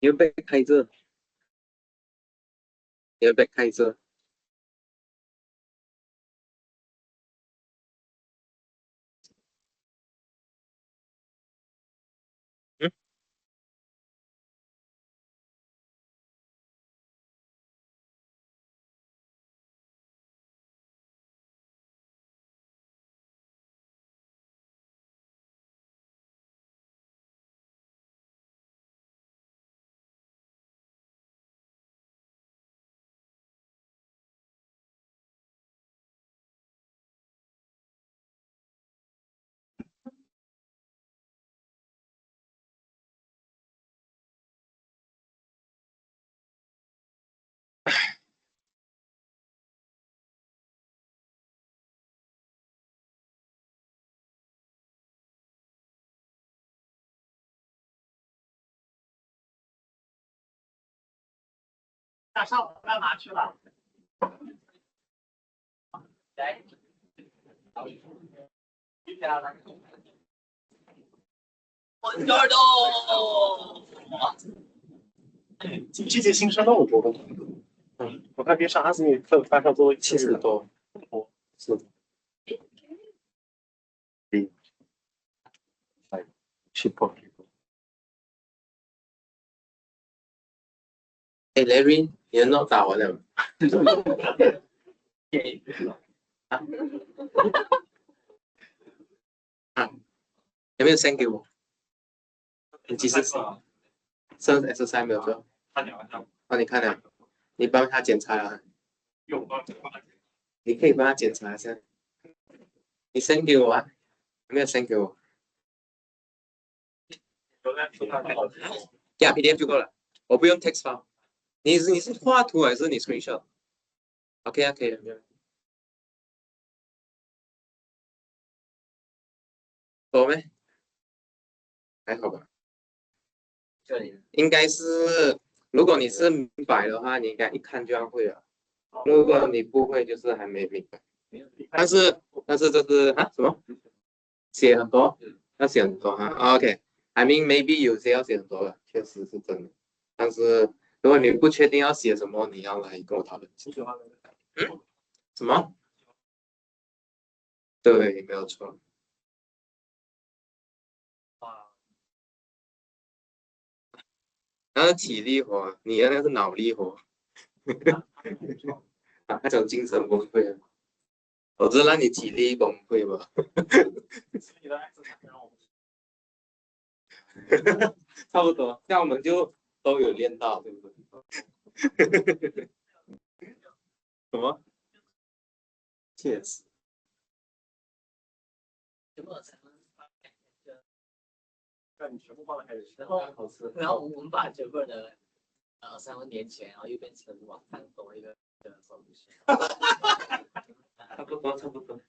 你的 back 开着，你的 back 开着。嗯，那上午干嘛去了？来，我这儿都。这届新生那么多的，我看别上阿斯米课班上都70多，是的。去破。哎 ，Larry，你的 note 打完了吗？啊，有没有 send 给我？你几时上 exercise 没有做？哦，你看了，你帮他检查了。你可以帮他检查一下。你 send 给我啊？有没有 send 给我？呀 ，PDF 就够了，我不用 text file。你是画图还是你 screenshot？OK 啊，可以了，没有。多没？还好吧。应该是，如果你是明白的话，你应该一看就要会了。如果你不会，就是还没明白。但是这是啊什么？写很多，要写很多哈。OK，I mean maybe 有些要写很多了，确实是真的。但是如果你不确定要写什么，你要来跟我讨论。嗯？什么？对，没有错。那是体力活，你的那是脑力活。啊，那种精神崩溃啊！我只是让你体力崩溃吧。差不多，这样我们就都有练到，对不对？什么？确实。你全部放了开始吃，然后我们把整个的3年前，然后又变成网上多一个差不多，差不多。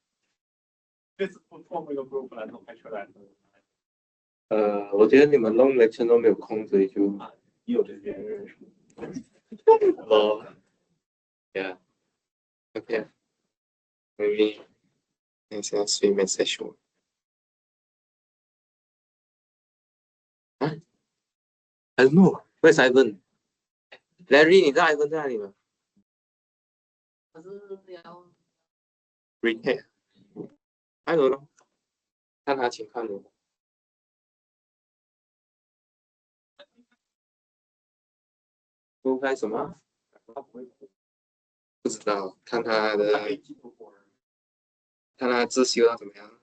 这次不透过一个 group 来弄拍出来的。我觉得你们弄 lecture 都没有空，所以就有这些人数。哦 ，yeah，OK， maybe 等一下 send message 我。啊 I don't know. Where's Ivan? Larry， 你知道 Ivan 在哪里吗？可是要 Retake。I don't know。看他情况如何。公开什么？不知道，看他自修到怎么样。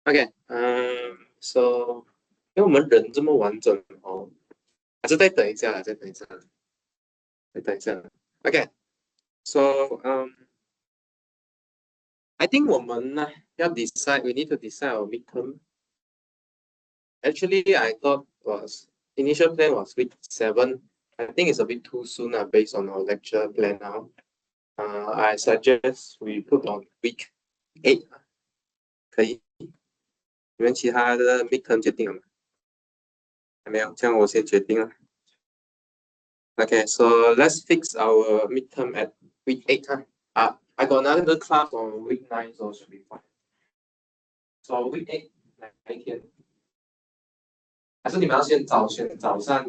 OK，so， 因为我们人这么完整哦，还是再等一下啦，再等一下。OK，so， I think 我们呢要 we need to decide our midterm. Actually, I thought initial plan was week 7. I think it's a bit too soon based on our lecture plan now. I suggest we put on week 8. 可以？你们其他的 midterm 决定了吗？还没有，这样我先决定了。Okay, so let's fix our midterm at week 8. I got another class on week 9, so it should be fine. So week 8, 哪一天？还是你们要选早上、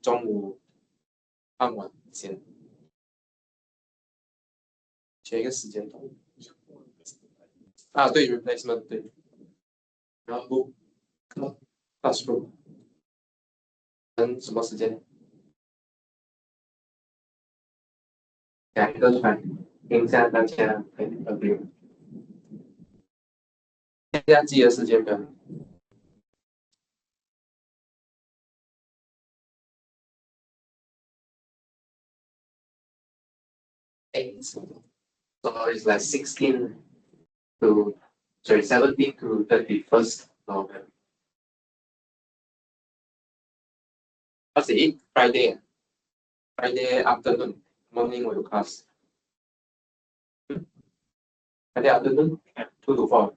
中午、傍晚先？选一个时间段。啊，对 ，replacement 对。然后 classroom 跟什么时间？两个出来，听一下大家的 review。大家记得时间表。8. So it's like 16 to 17 to 31st November. What's it? Friday. Friday afternoon, morning will class. Friday afternoon, 2 to 4.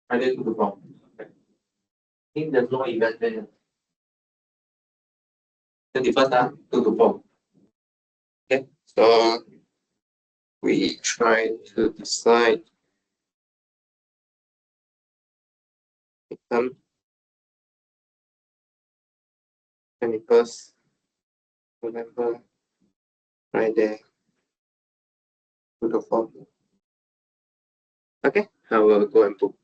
Friday 2 to 4. Okay. I think there's no event there. 21st, 2 to 4. Okay, so we try to decide 21st November, Friday, 2 to 4. Okay, I will go and book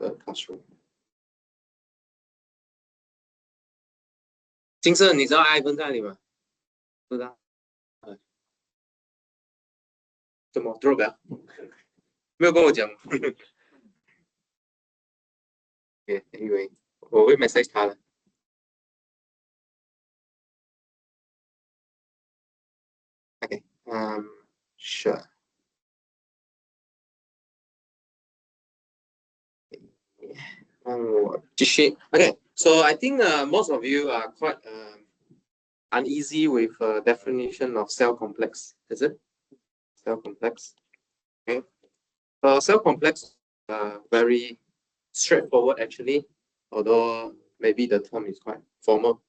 the classroom. 金色，你知道 iPhone 在哪里吗？不知道。怎么 drop 啊？没有跟我讲。anyway， 我会 message 他的。Okay, sure. Okay, so I think most of you are quite uneasy with definition of cell complex, is it? Cell complex. Okay. Cell complex very straightforward actually, although maybe the term is quite formal.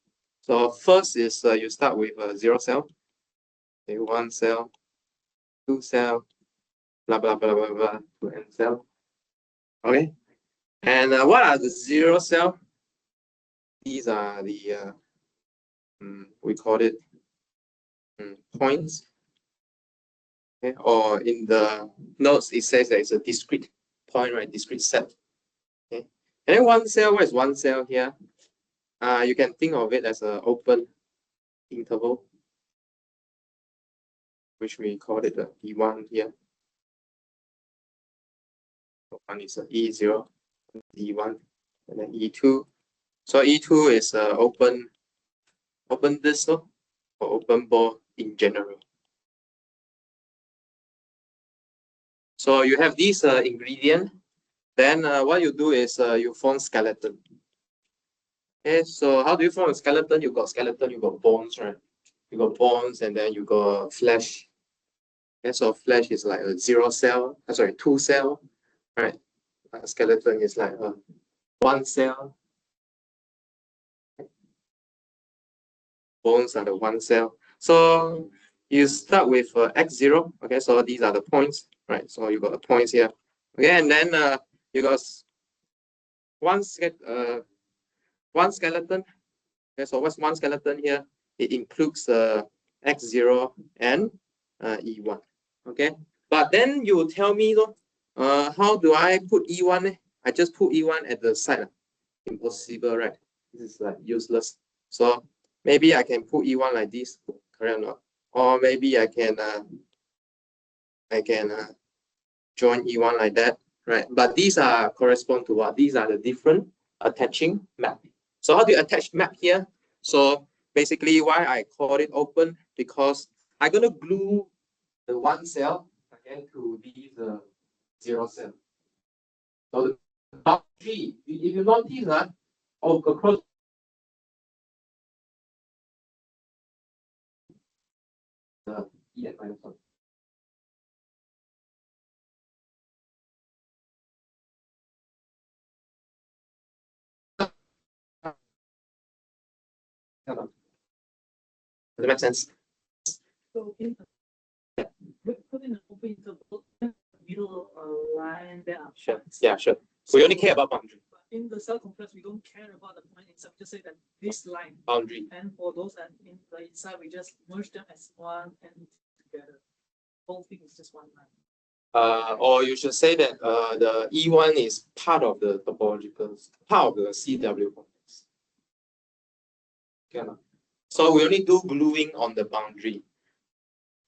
So first is you start with a 0 cell, okay, 1 cell, 2 cell, blah blah blah blah blah to n cell. Okay. And what are the 0 cell? These are the we call it points. Okay, or in the notes it says that it's a discrete point, right? Discrete set. Okay, and then 1 cell. What is 1 cell here? You can think of it as an open interval, which we call it the E1 here. One is E0, E1, and then E2. So E2 is open disk or open ball in general. So you have this ingredient. Then what you do is you form skeleton. Okay, so how do you form a skeleton? You got skeleton, you got bones, right? You got bones, and then you got flesh. Okay, so flesh is like a 0 cell. Sorry, 2 cell, right? Skeleton is like a 1 cell. Bones are the 1 cell. So you start with x0. Okay, so these are the points, right? So you got the points here. Okay, and then you got one skeleton. Okay, so what's one skeleton here? It includes x0 and E1. Okay, but then you tell me though, how do I put E1? I just put E1 at the side. Impossible, right? This is like useless. So maybe I can put E1 like this, correct or not? Or maybe I can join E1 like that, right? But these are correspond to what? These are the different attaching map. So how do you attach map here? So basically why I call it open, because I'm gonna glue the 1 cell again to these 0 cell. So the boundary, if you notice that across the E and minus 1. Does it make sense? So in put in an open interval, middle line there. Sure. Yeah, sure. We only care about boundary. in the cell complex, we don't care about the point itself. Just say that this line boundary. and for those that in the inside, we just merge them as one and together. Whole thing is just one line. Or you should say that the E1 is part of the topological, part of the CW complex. Okay. So we only do gluing on the boundary.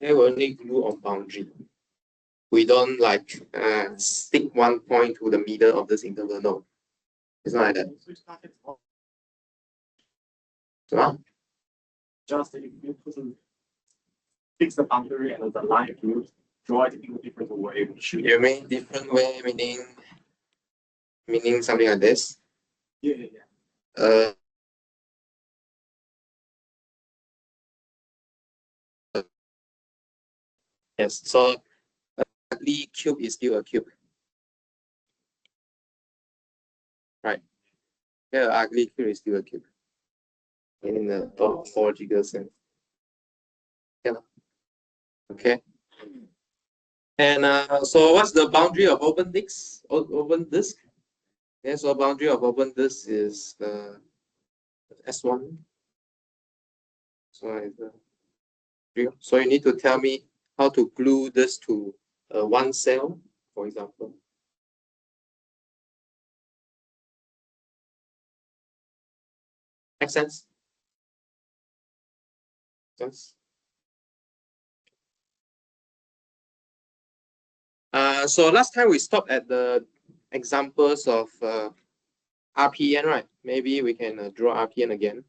Okay, we only glue on boundary. We don't like stick one point to the middle of this interval. No, it's not like that. So, just if you put fix the boundary and the line, if you draw it in a different way, you mean different way, meaning something like this? Yeah. Yes. So ugly cube is still a cube, right? Yeah, ugly cube is still a cube in the topological sense. Yeah. Okay. And so what's the boundary of open disk? Open disk. Okay, so boundary of open disk is S1. So you need to tell me how to glue this to one cell, for example. Make sense? Yes. So last time we stopped at the examples of RPN, right? Maybe we can draw RPN again.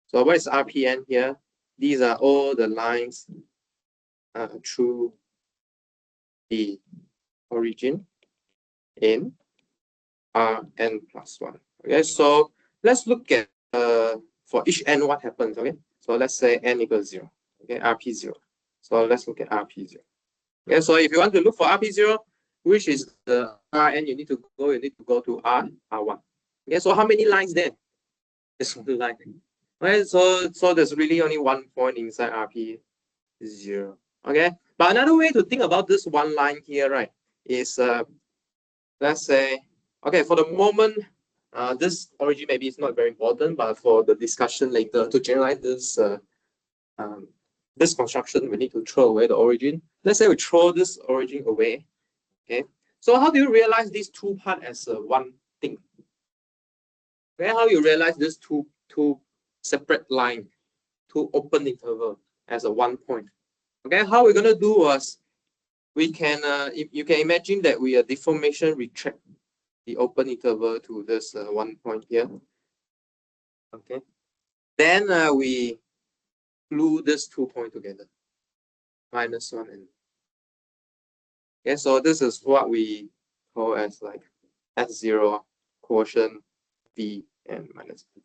So what is RPN here? These are all the lines through the origin in Rn plus 1. Okay, so let's look at for each n what happens. Okay, so let's say n equals 0. Okay, RP0. So let's look at RP0. Okay, so if you want to look for RP0, which is the Rn, you need to go to R1. Okay, so how many lines then? There's one line. Okay, so there's really only one point inside RP0. Okay, but another way to think about this one line here, right, is let's say, okay, for the moment, this origin maybe is not very important, but for the discussion later, to generalize this construction, we need to throw away the origin. Let's say we throw this origin away. Okay, so how do you realize these two parts as one thing? Okay, how you realize this two separate line, two open interval as a one point? Okay, how we're gonna do was we can if you can imagine that we deformation retract the open interval to this one point here. Okay, then we glue this 2 points together, -1 and okay, so this is what we call as like S0 quotient V and minus V.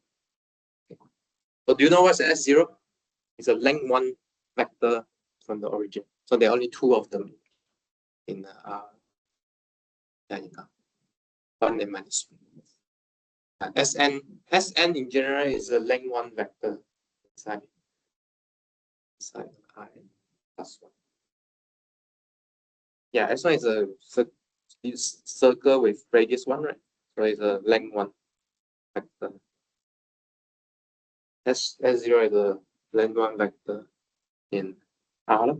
Okay. So do you know what's S0? It's a length 1 vector from the origin. So there are only 2 of them in Sn and minus 1. Sn in general is a length 1 vector inside I plus 1. Yeah, S1 is a circle with radius 1, right? So it's a length 1 vector. S0 is a length 1 vector in R.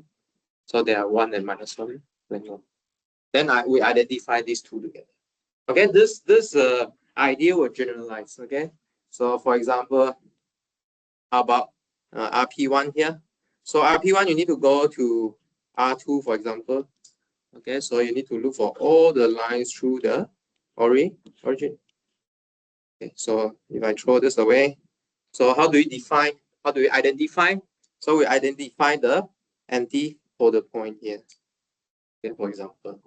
So there are 1 and minus 1, length 1. Then we identify these two together. Okay, this idea will generalize. Okay, so for example, how about RP1 here? So RP1, you need to go to R2, for example. Okay, so you need to look for all the lines through the origin. Okay, so if I throw this away, so how do we define? How do we identify? So we identify the antipolar point here. Okay, for example.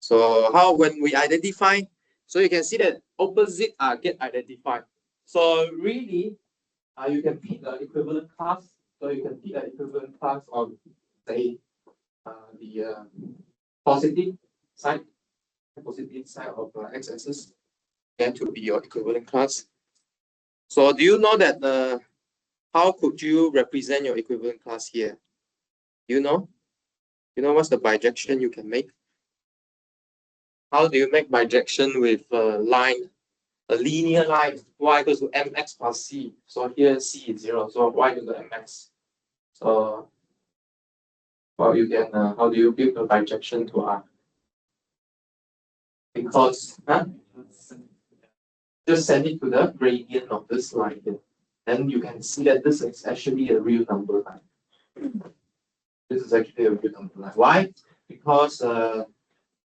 So how when we identify, so you can see that opposite get identified. So really, you can pick the equivalent class. So you can pick the equivalent class on, say, the positive side of x-axis, and to be your equivalent class. So do you know that how could you represent your equivalent class here? You know what's the bijection you can make? how do you make bijection with a line, a linear line, y equals to mx plus c. So here c is 0, so y equals to mx. So well, you can how do you build a bijection to R? Because just send it to the gradient of this line here. Then you can see that this is actually a real number line. This is actually a real number line. Why? Because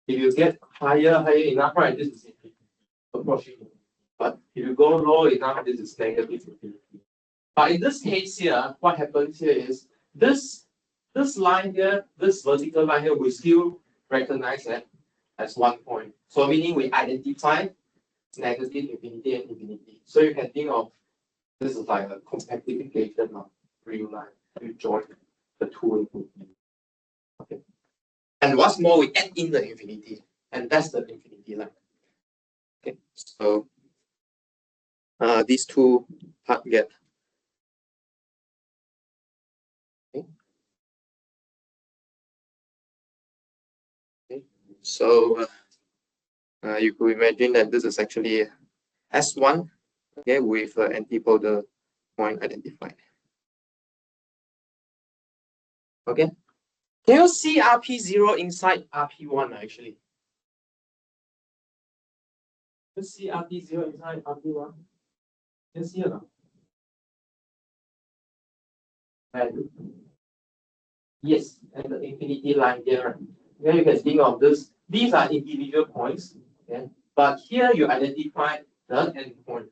if you get higher enough, right, this is approaching. But if you go low enough, this is negative infinity. But in this case here, what happens here is this line here, this vertical line here, we still recognize that as 1 point. So meaning we identify negative infinity and infinity. So you can think of this is like a compactification of real line. You join the two infinity. Okay. And what's more, we add in the infinity, and that's the infinity line. Okay, so these two parts get. Okay. Okay. So you could imagine that this is actually S1, okay, with antipodal point identified. Okay. Can you see RP0 inside RP1 actually? You see RP0 inside RP1? Can you see or not? And yes, and the infinity line there. Then you can think of this. These are individual points, okay? But here you identify the endpoint.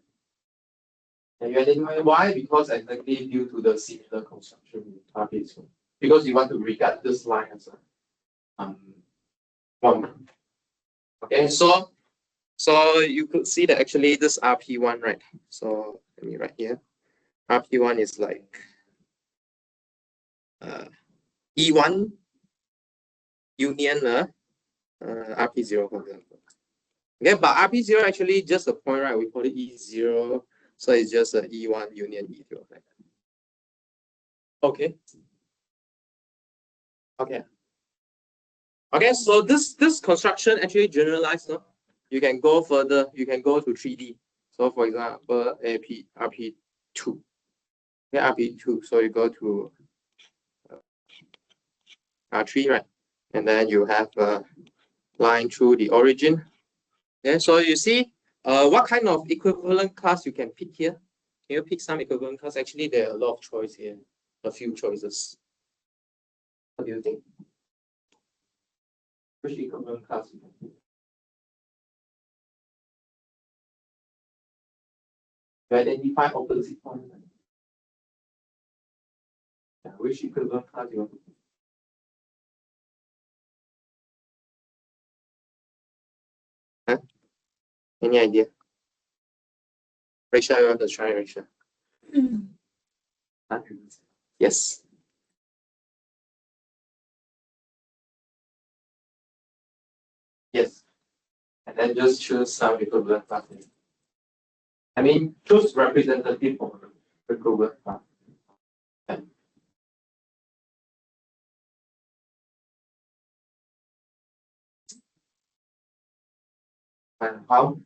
And you identify why? Because exactly due to the similar construction with RP2. Because you want to regard this line as a one. Okay, so you could see that actually this RP1, right? So let me write here. RP1 is like E1 union RP0, for example. Okay, but RP0 actually just a point, right? We call it E0, so it's just a E1 union E0. Right? Okay. Okay. Okay, so this construction actually generalized, no? You can go further. You can go to 3D. So for example, RP2. Yeah, RP2. So you go to R3, right? And then you have a line through the origin. Yeah, so you see what kind of equivalent class you can pick here. Can you pick some equivalent class? Actually, there are a lot of choices here, a few choices. What do you think? Which equivalent class you can pick? You identify opposite points. Yeah, which equivalent class you want to pick? Huh? Any idea? Rachel, you want to try, Rachel? Huh? Yes. Yes. And then just choose some equivalent class. I mean, choose representative of the equivalent class. Okay. And how?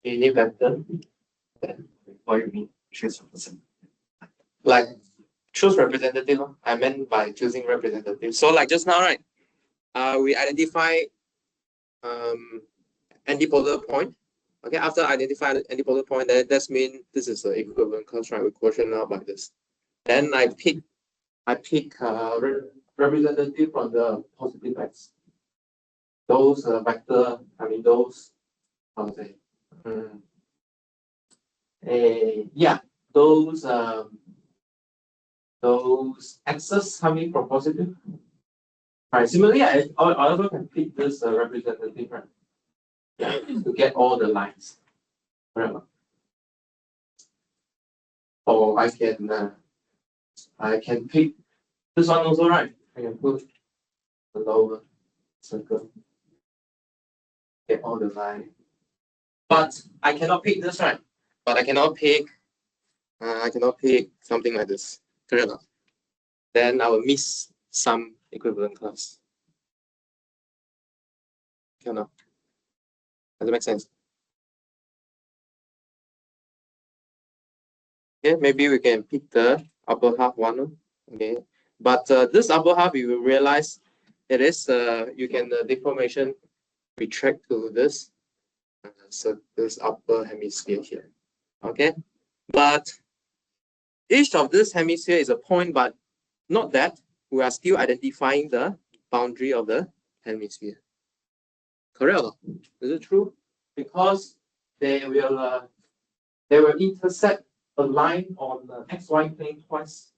Any vector? What do you mean? Choose representative. Like choose representative. I meant by choosing representative. So like just now, right? We identify antipolar point. Okay, after identify the antipolar point, that means this is the equivalent class, right? We quotient out by this. Then I pick representative from the positive x. Those vector, I mean those, how to say, yeah, those x's coming from positive. Right. Similarly, I also can pick this representative, right? Yeah, to get all the lines. Right. Or I can pick this one also, right? I can put the lower circle, get all the line. But I cannot pick this, right? But I cannot pick something like this. Correct? Then I will miss some equivalent class. Okay, no? Does it make sense? Okay, maybe we can pick the upper half one. Okay, but this upper half, you will realize it is you can deformation retract to this so this upper hemisphere here. Okay, but each of this hemisphere is a point, but not that we are still identifying the boundary of the hemisphere. Correct? Is it true? Because they will intersect a line on the xy plane twice,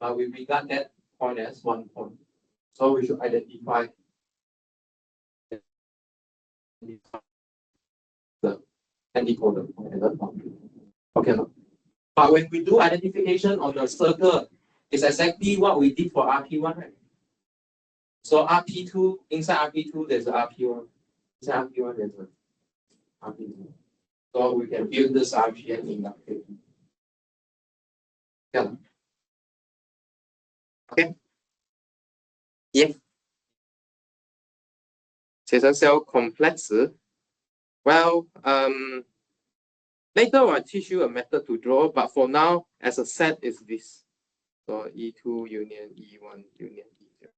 but we regard that point as one point. So we should identify the antipolar point and the boundary. Okay. But when we do identification on the circle, it's exactly what we did for RP1, right? So RP2, inside RP2, there's a RP1. Inside RP1, there's a RP2. So we can build this RPN inductively. Yeah. Okay. Yeah. 写成 cell complex. Well, later I'll teach you a method to draw, but for now, as a set, is this. So E2 union E1 union E0.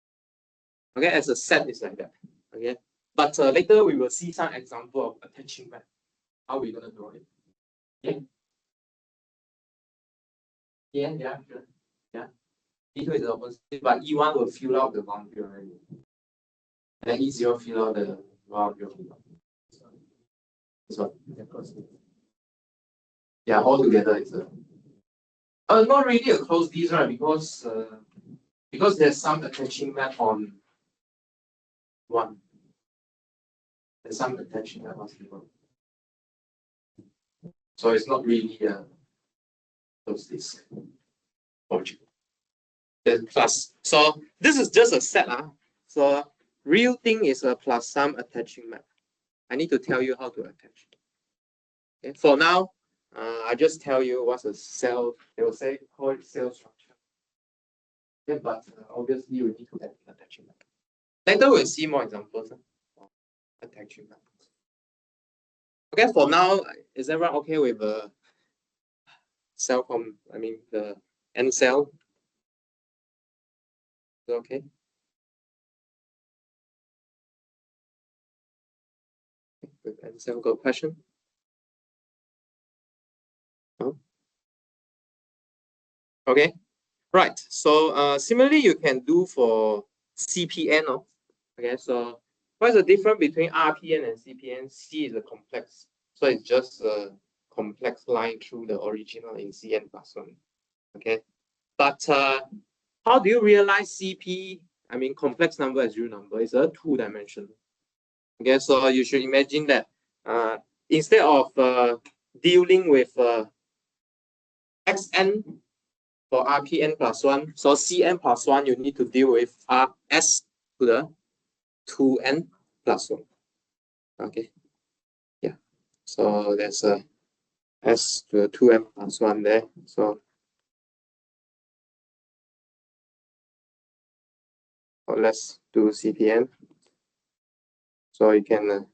Okay, as a set, is like that. Okay, but later we will see some example of attaching map. How are we gonna draw it? Yeah. Yeah, sure. Yeah. E2 is the opposite, but E1 will fill out the boundary already. And E0 fill out the boundary. This one. Yeah, all together is a not really a closed list, right? Because there's some attaching map on one. There's some attaching map on one. So it's not really a closed list object. Then plus. So this is just a set. So real thing is a plus some attaching map. I need to tell you how to attach. Okay. For now, I just tell you what's a cell. They will say call it cell structure. Yeah, but obviously we need to add attaching map. Later we'll see more examples of attaching map. Okay, for now, is everyone okay with the cell the N cell? Is it okay? With N cell, got a question? No? Okay, right. So similarly, you can do for CPN. Okay, so what's the difference between RPN and CPN? C is a complex, so it's just a complex line through the original in Cn plus 1. Okay, but how do you realize CP? Complex number as real number is a 2-dimensional. Okay, so you should imagine that instead of dealing with xn for RPN plus 1, so Cn plus 1, you need to deal with S to the 2n plus 1. Okay, yeah, so there's a S to the 2n plus 1 there. So let's do CPN. So you can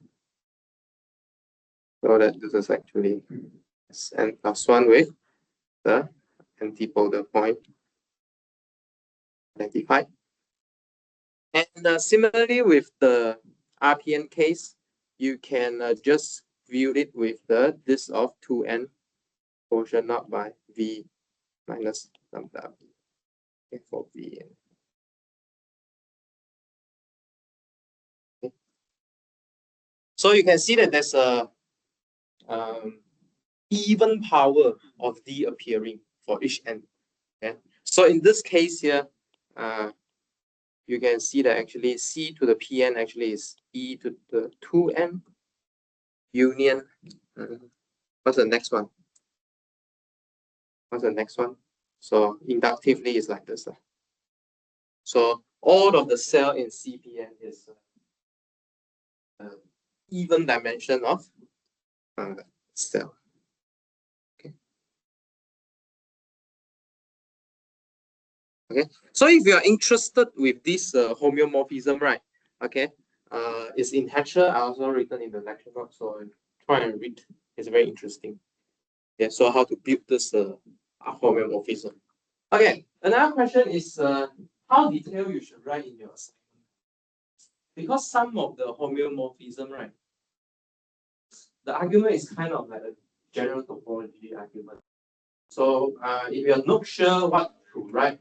know that this is actually Sn plus 1 with the antipolar point identified. And similarly with the RPN case, you can just view it with the this of 2n quotient not by V minus lambda for V. Okay. So you can see that there's a even power of D appearing for each n. Okay. So in this case here, you can see that actually C to the Pn actually is E to the 2n union. What's the next one? What's the next one? So inductively is like this. So all of the cell in CPN is even dimension of cell. Okay. Okay, so if you are interested with this homeomorphism, right? Okay, it's in Hatcher. I also written in the lecture notes, so try and read. It's very interesting. Yeah, so how to build this homeomorphism. Okay, another question is how detailed you should write in your assignment. Because some of the homeomorphism, right? The argument is kind of like a general topology argument. So if you're not sure what to write,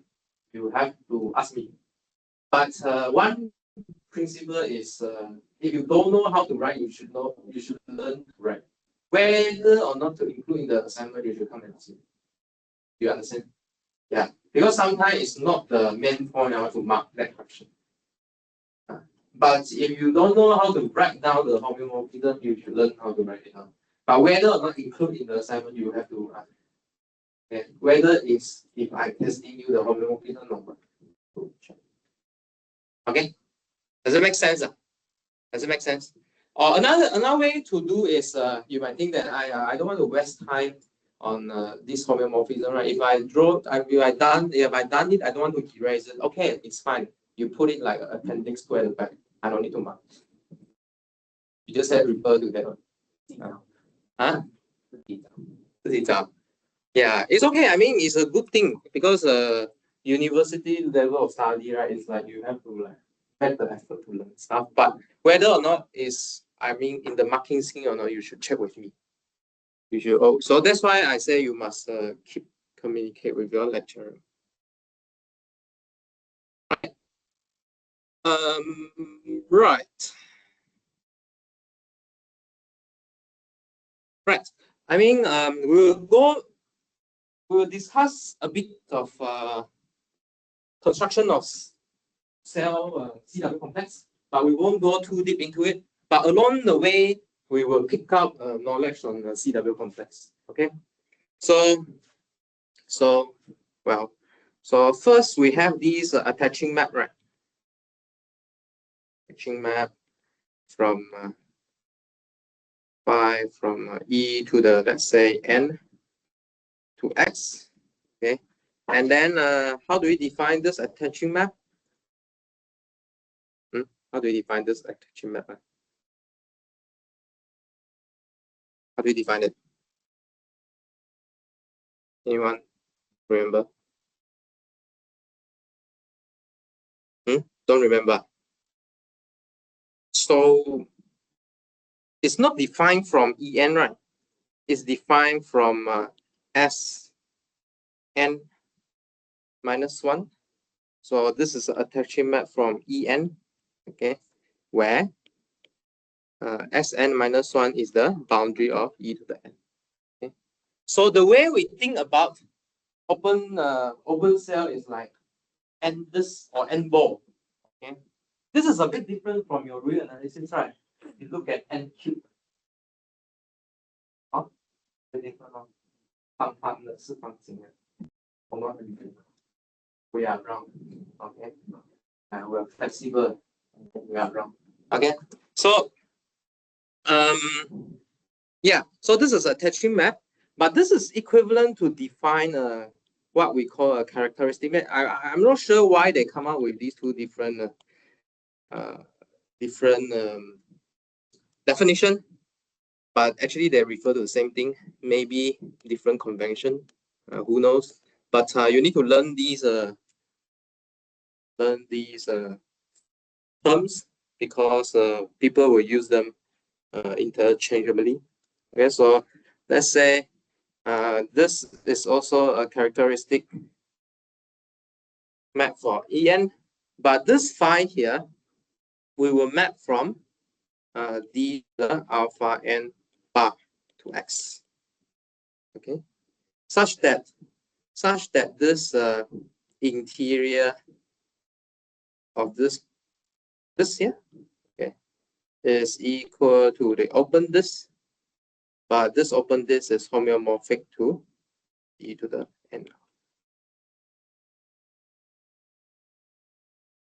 you have to ask me. But one principle is if you don't know how to write, you should learn to write. Whether or not to include in the assignment, you should come and ask me. Do you understand? Yeah, because sometimes it's not the main point I want to mark that question. But if you don't know how to write down the homeomorphism, you should learn how to write it down. But whether or not include in the assignment, you have to ask. Okay. Whether it's if I testing you the homeomorphism or not. Okay, does it make sense? Does it make sense? Or another way to do is you might think that I don't want to waste time on this homeomorphism, right? If I done it, I don't want to erase it. Okay, it's fine. You put it like appendix 2 at the back. I don't need to mark. You just have to refer to that one. Huh? Yeah, it's okay. I mean, it's a good thing because university level of study, right? It's like you have to like make the effort to learn stuff. But whether or not is, I mean, in the marking scheme or not, you should check with me. You should. Oh, so that's why I say you must keep communicate with your lecturer. Right. Right. I mean, we'll discuss a bit of construction of cell CW complex, but we won't go too deep into it. But along the way, we will pick up knowledge on the CW complex. Okay. So first we have these attaching map, right? Attaching map from from E to the, let's say, N to X. Okay. And then how do we define this attaching map? How do we define this attaching map? How do we define it? Anyone remember? Don't remember. So it's not defined from En, right? It's defined from Sn minus 1. So this is an attaching map from En, okay, where Sn minus 1 is the boundary of E to the N. Okay. So the way we think about open cell is like N this or N ball. Okay. This is a bit different from your real analysis, right? You look at N cube. We are wrong. Okay. And we're flexible. We are wrong. Okay. So yeah, so this is a attaching map, but this is equivalent to define what we call a characteristic map. I'm not sure why they come up with these two different definition, but actually they refer to the same thing, maybe different convention, who knows. But you need to learn these terms because people will use them interchangeably. Okay, so let's say this is also a characteristic map for En, but this phi here we will map from d alpha n bar to x. Okay, such that this interior of this here, okay, is equal to the open disk, but this open disk is homeomorphic to e to the n.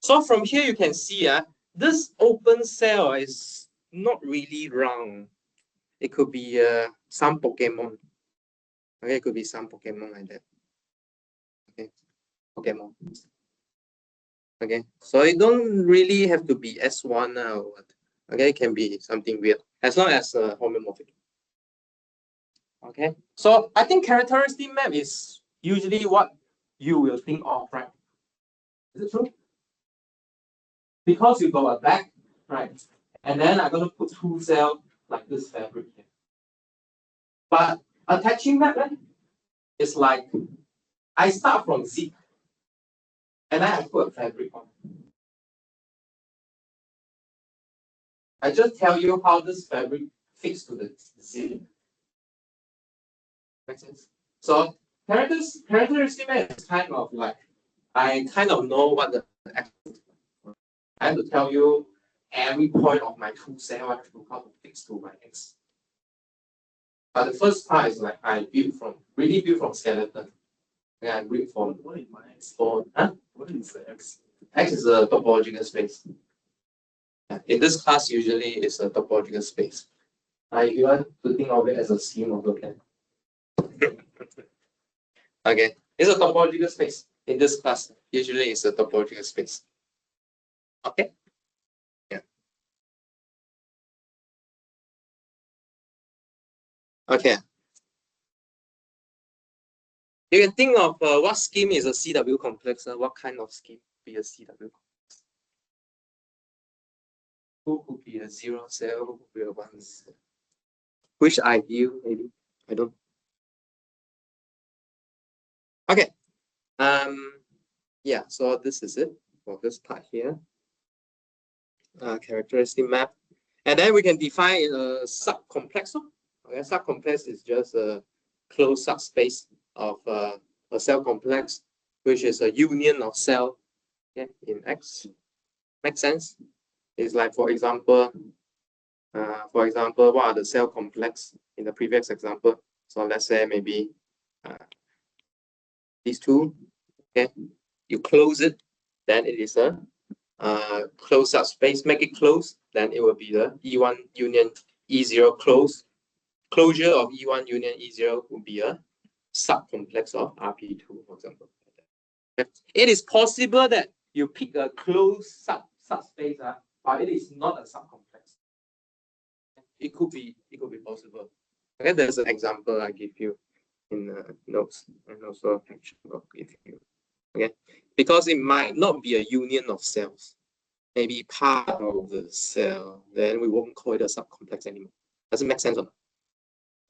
So from here you can see this open cell is not really round. It could be some Pokemon. Okay, it could be some Pokemon like that. Okay, Okay, more. Okay, so it don't really have to be S1 or what. Okay, it can be something weird as long as homeomorphic. Okay, so I think characteristic map is usually what you will think of, right? Is it true? Because you got a back, right? And then I'm going to put two cells like this fabric here. But attaching map is like I start from Z and then I put a fabric on. I just tell you how this fabric fits to the Z. Make sense? So characteristic map is kind of like I kind of know what the X. I have to tell you every point of my two cell how to fix to my X. But the first part is like I really build from skeleton. And I read from What is my X? For huh? What is the X? X is a topological space. In this class, usually it's a topological space. If you want to think of it as a scheme, also can. Okay, it's a topological space. In this class, usually it's a topological space. Okay. Yeah. Okay. You can think of what scheme is a CW complex. What kind of scheme be a CW complex? Who could be a zero cell? Who could be a 1 cell? Which ideal, maybe? I don't. Okay. Yeah, so this is it for this part here. Characteristic map. And then we can define a subcomplex. Okay, subcomplex is just a closed subspace of a cell complex, which is a union of cell, okay, in X. Makes sense? It's like, for example, what are the cell complex in the previous example? So let's say maybe these two. Okay, you close it, then it is a closed subspace. Make it closed, then it will be the E1 union E0 close. Closure of E1 union E0 will be a subcomplex of RP2, for example. It is possible that you pick a closed subspace, but it is not a subcomplex. It could be possible. Okay, there's an example I give you in the notes and also action I'll give you. Okay, because it might not be a union of cells, maybe part of the cell, then we won't call it a subcomplex anymore. Does it make sense or not?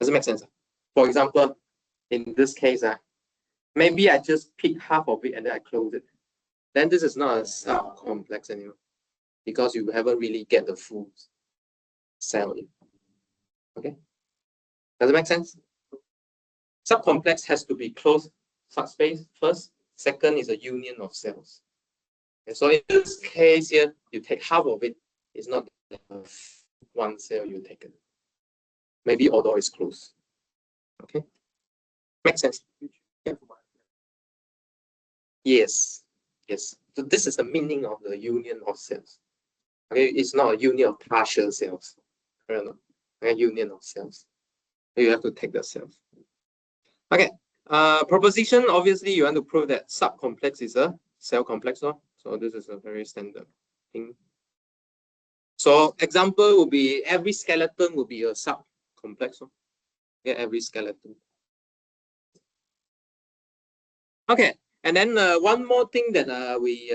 Does it make sense? For example, in this case, maybe I just pick half of it and then I close it. Then this is not a subcomplex anymore because you haven't really get the full cell. Okay, does it make sense? Subcomplex has to be closed subspace first. Second is a union of cells. And so in this case here, you take half of it. It's not 1 cell you take it. Maybe although it's closed. Okay, makes sense. Yeah. Yes, yes. So this is the meaning of the union of cells. Okay, it's not a union of partial cells. No, a union of cells. You have to take the cells. Okay. Proposition, obviously you want to prove that subcomplex is a cell complex. So this is a very standard thing. So example will be every skeleton will be a subcomplex. Yeah, every skeleton. Okay, and then one more thing that we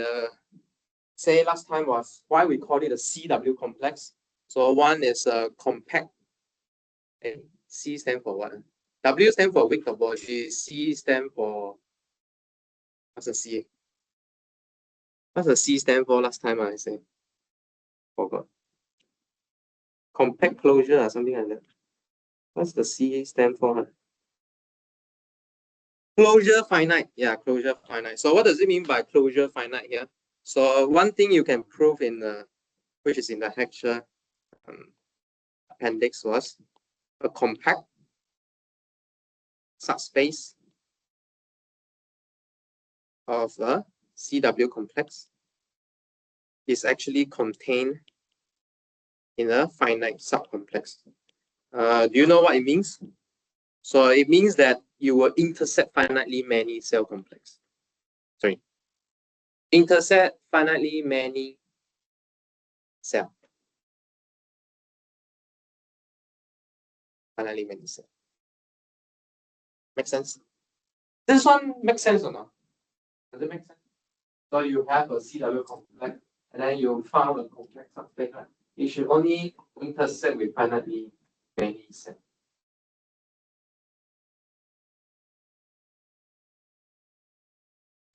say last time was why we call it a CW complex. So one is a compact. And C stand for what? W stand for weak topology. C stand for what's the C? What's the C stand for last time? I say forgot. Compact closure or something like that. What's the C stand for? Closure finite. Yeah, closure finite. So what does it mean by closure finite here? So one thing you can prove in the, which is in the lecture appendix, was a compact subspace of a CW complex is actually contained in a finite subcomplex. Do you know what it means? So it means that you will intercept finitely many cell complex. Sorry, intersect finitely many cells. Finitely many cells. Make sense? This one makes sense or not? Does it make sense? So you have a CW complex, and then you found a complex something, right? It should only intersect with finitely many cells.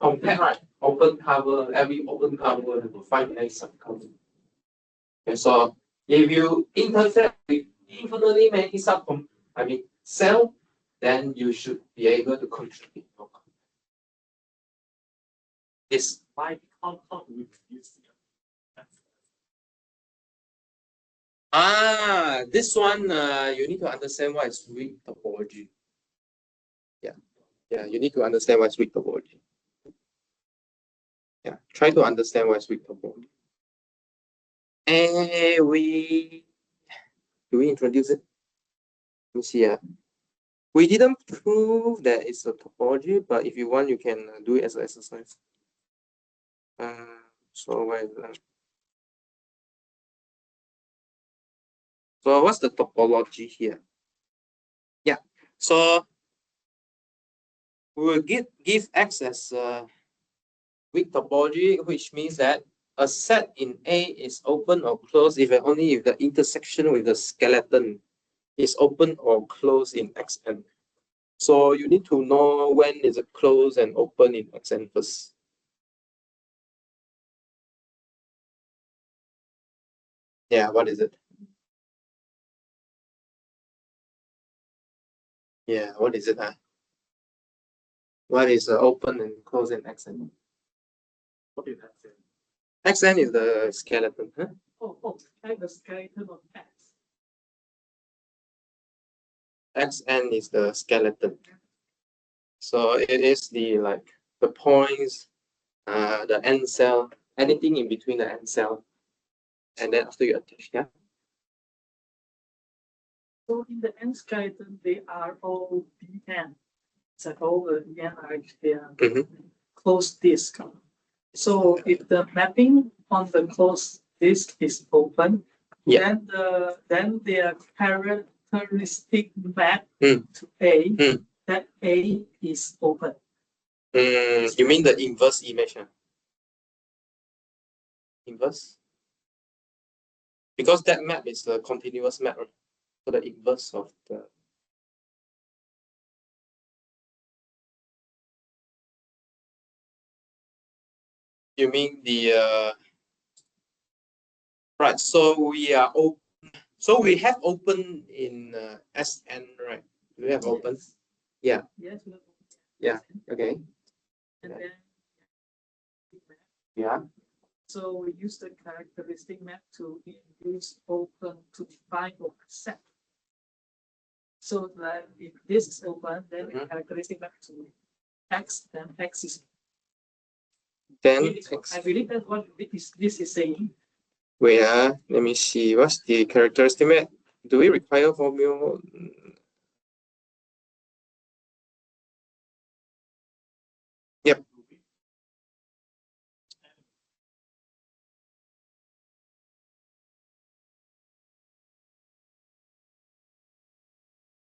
Complex, right? Open cover, every open cover have a finite subcover. Okay, so if you intersect with infinitely many cell, then you should be able to contribute. This. Why how do we produce This one you need to understand what is weak topology. Yeah, you need to understand what's weak topology. Yeah, try to understand what's weak topology. And do we introduce it? Let me see. We didn't prove that it's a topology, but if you want, you can do it as an exercise. So where is that? So what's the topology here? Yeah, so we will give X as weak topology, which means that a set in A is open or closed if and only if the intersection with the skeleton is open or closed in Xn. So you need to know when is it closed and open in Xn first. Yeah, what is it? Yeah, what is it? What is open and closed in Xn? what is that? Xn is the skeleton, huh? Like the skeleton of X. Xn is the skeleton. So it is the the points, the end cell, anything in between the end cell, and then after you attach, yeah. So in the end skeleton, they are all Bn. It's like all the Bn are actually closed disk. So if the mapping on the closed disk is open, then their characteristic map to A, that A is open. You mean the inverse image? Inverse? Because that map is the continuous map, right? So the inverse of the. You mean the right? So we are open. So we have open in Sn, right? Do we have open? Yeah. Yes. Yeah. Okay. And then yeah. So we use the characteristic map to induce open to define open set. So that if this is open, then the characteristic map to X, then X is. Then I believe that's what this is saying. Wait, let me see. What's the characteristic map? Do we require formula? Yep.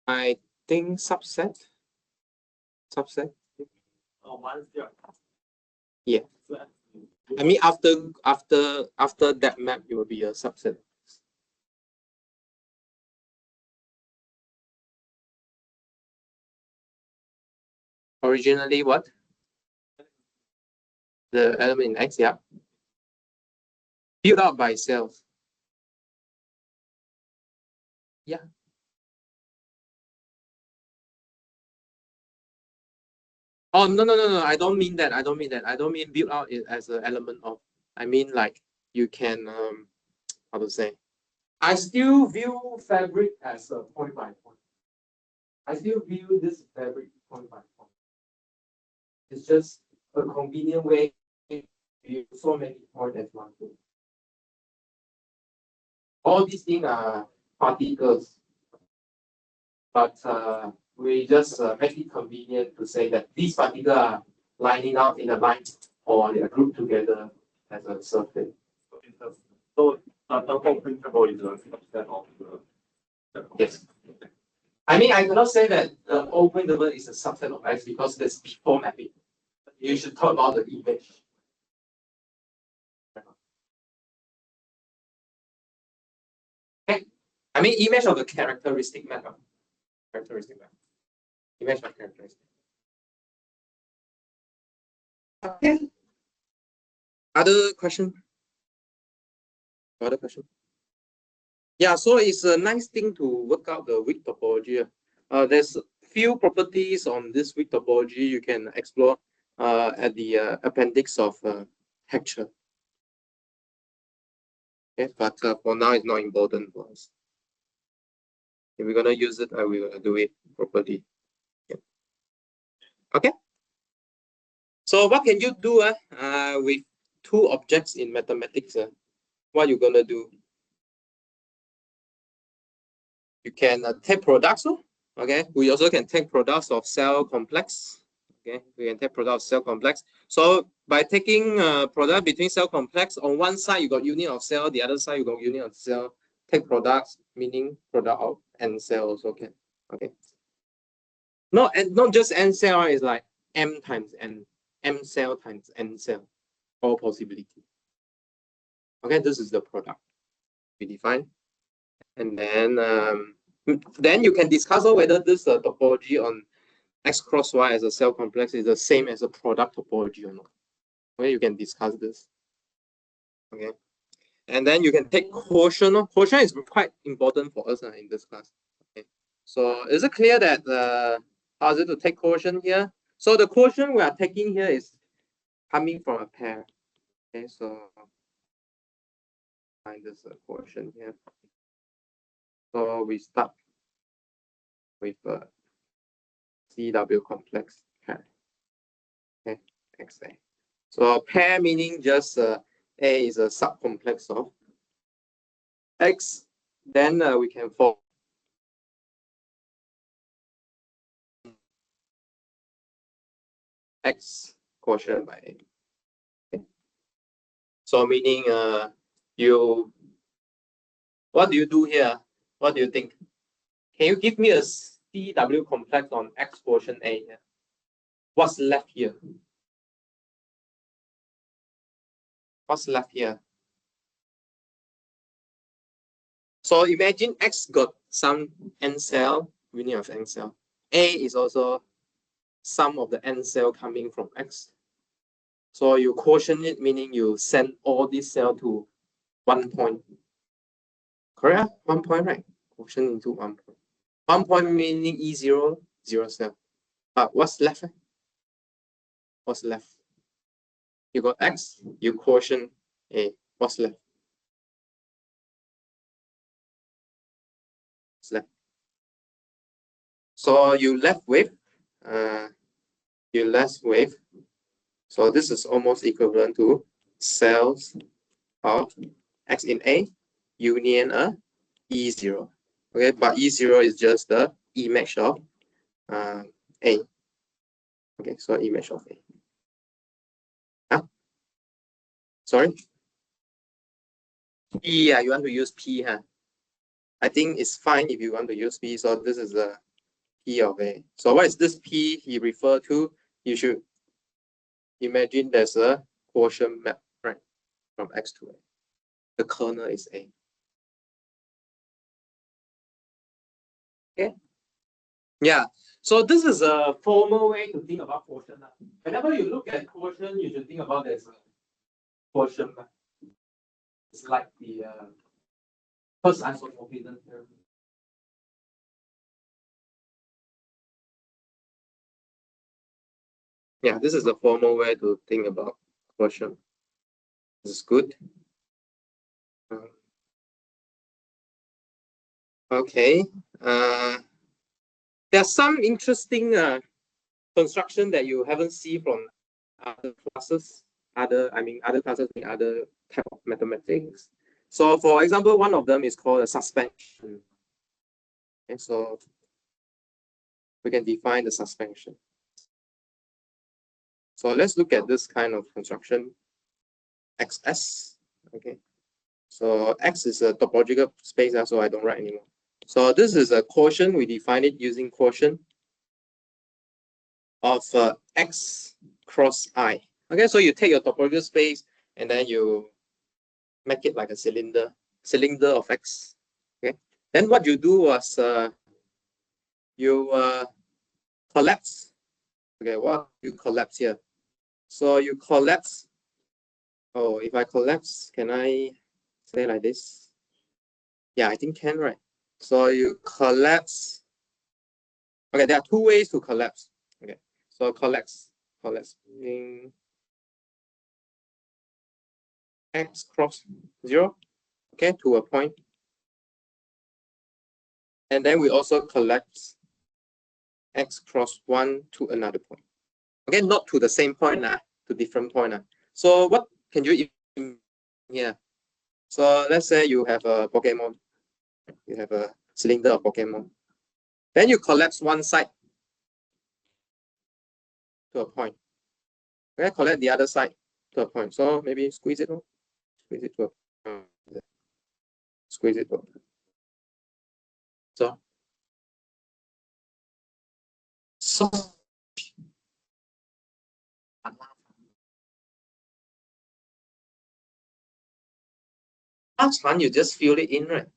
I think subset. Subset. Yeah. I mean, after that map, it will be a subset. Originally, what? The element in X, yeah. Built out by itself. Yeah. Oh, no. I don't mean that. I don't mean build out it as an element of. I mean, like, you can, how to say? I still view fabric as a point by point. I still view this fabric point by point. It's just a convenient way to view so many points at one point. All these things are particles, but we just make it convenient to say that these particles are lining up in a line or they are grouped together as a surface. So an open interval is a subset of the. Yes. I mean, I cannot say that the open interval is a subset of X because that's before mapping. You should talk about the image. Okay. I mean, image of the characteristic map. Characteristic map. Image of characteristic. Okay. Other question? Other question? Yeah, so it's a nice thing to work out the weak topology. There's few properties on this weak topology you can explore at the appendix of lecture. Okay, but for now it's not important for us. If we're gonna use it, I will do it properly. Yeah. Okay. So what can you do with two objects in mathematics? What you gonna do? You can take products. Okay, we also can take products of cell complex. Okay, we can take product of cell complex. So by taking product between cell complex, on one side you got unit of cell, the other side you got unit of cell. Take products, meaning product of n cell also can. Okay. Not just n cell, it's like m times n, m cell times n cell, all possibility. Okay, this is the product we define, and then you can discuss whether this topology on X cross Y as a cell complex is the same as a product topology or not. Okay, you can discuss this. Okay, and then you can take quotient. Quotient is quite important for us in this class. Okay, so is it clear that how is it to take quotient here? So the quotient we are taking here is coming from a pair. Okay, so find this quotient here. So we start with a CW complex pair. Okay, XA. So pair meaning just A is a subcomplex of X. Then we can form X quotient by A. Okay. So meaning what do you do here? What do you think? Can you give me a CW complex on X quotient A here? What's left here? What's left here? So imagine X got some n cell, unit of n cell. A is also sum of the n cell coming from X. So you quotient it, meaning you send all these cells to 1 point. Correct? 1 point, right? Quotient into 1 point. 1 point meaning E0, 0 cell. But what's left? What's left? You got X, you quotient A. What's left? What's left? So you left with, so this is almost equivalent to cells of X in A union a E0. Okay, but E0 is just the image of A. Okay, so image of A. Huh? Sorry? P, yeah, you want to use P, huh? I think it's fine if you want to use P. So this is the P of A. So what is this P he referred to? You should imagine there's a quotient map, right? From X to A. The kernel is A. Okay. Yeah. So this is a formal way to think about quotient. Whenever you look at quotient, you should think about this quotient map. It's like the first isomorphism theorem. Yeah, this is the formal way to think about quotient. This is good. Okay. There's some interesting construction that you haven't seen from other classes. Other classes in other type of mathematics. So, for example, one of them is called a suspension. And so we can define the suspension. So let's look at this kind of construction. XS. Okay. So X is a topological space, so I don't write anymore. So this is a quotient. We define it using quotient of X cross I. Okay, so you take your topological space and then you make it like a cylinder of X. Okay. Then what you do was you collapse. Okay, what you collapse here? So you collapse. Oh, if I collapse, can I say like this? Yeah, I think can, right? So you collapse. Okay, there are two ways to collapse. Okay, so collapsing X cross 0, okay, to a point. And then we also collapse X cross 1 to another point. Okay, not to the same point, to different point. So what can you imagine here? So let's say you have a Pokemon. You have a cylinder of Pokemon. Then you collapse one side to a point. Okay, collapse the other side to a point. So maybe squeeze it to a point. Squeeze it to a point. So last one you just fill it in, right?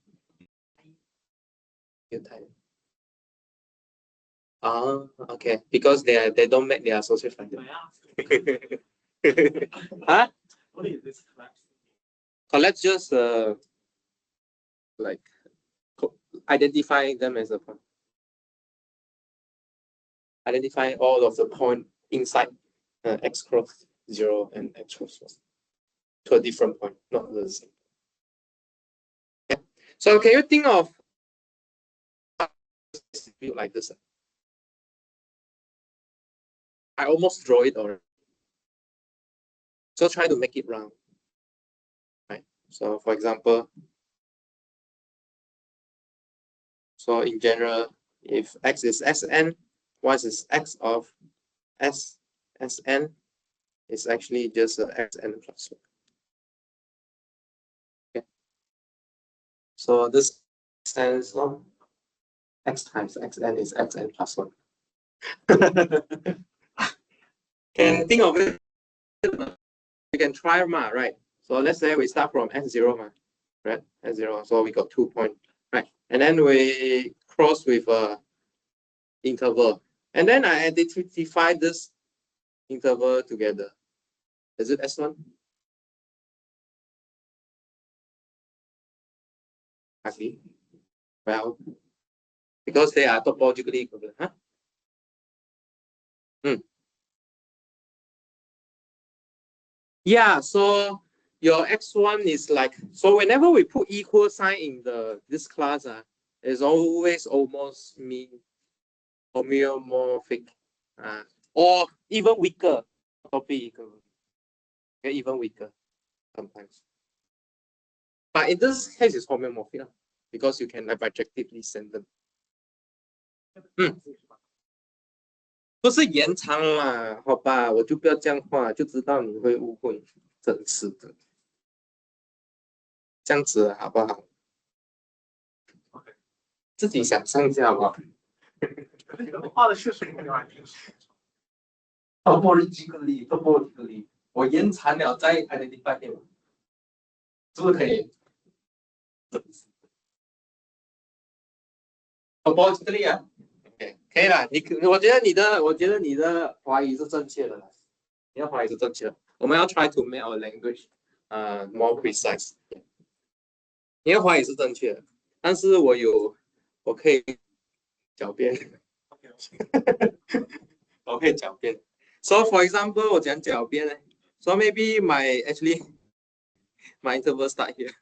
Okay. Because they don't make their associate factor. Huh? What is this collapse? Collapse just like identify them as a point. Identify all of the point inside X cross 0 and X cross 1 to a different point, not the same. Okay. So can you think of like this? I almost draw it already. So try to make it round. Right. So for example, so in general, if X is Sn, y is X of Sn, it's actually just Xn plus 1. Okay. So this stands on X times Xn is Xn plus 1. Can think of it, you can try, right? So let's say we start from S0, right? S0, so we got 2 points, right? And then we cross with a interval. And then I identify this interval together. Is it S1? Actually, well, because they are topologically equivalent, huh? Yeah, so your X1 is like, so whenever we put equal sign in this class, it's always almost homeomorphic, or even weaker, topically equivalent. Okay, even weaker sometimes. But in this case, it's homeomorphic because you can bijectively send them. 不是延长啦，好吧，我就不要这样画，就知道你会误会，真是的。这样子好不好？自己想象一下好不好？画的是什么呀？Topologically，我延长了再 identify 掉，是不是可以 ？Topologically 啊 ，OK， 可以了。我觉得你的怀疑是正确的了，你的怀疑是正确的。我们要 try to make our language more precise。你的怀疑是正确的，但是我可以狡辩。我可以狡辩。So for example， 我讲狡辩呢 ？So maybe my interval start here.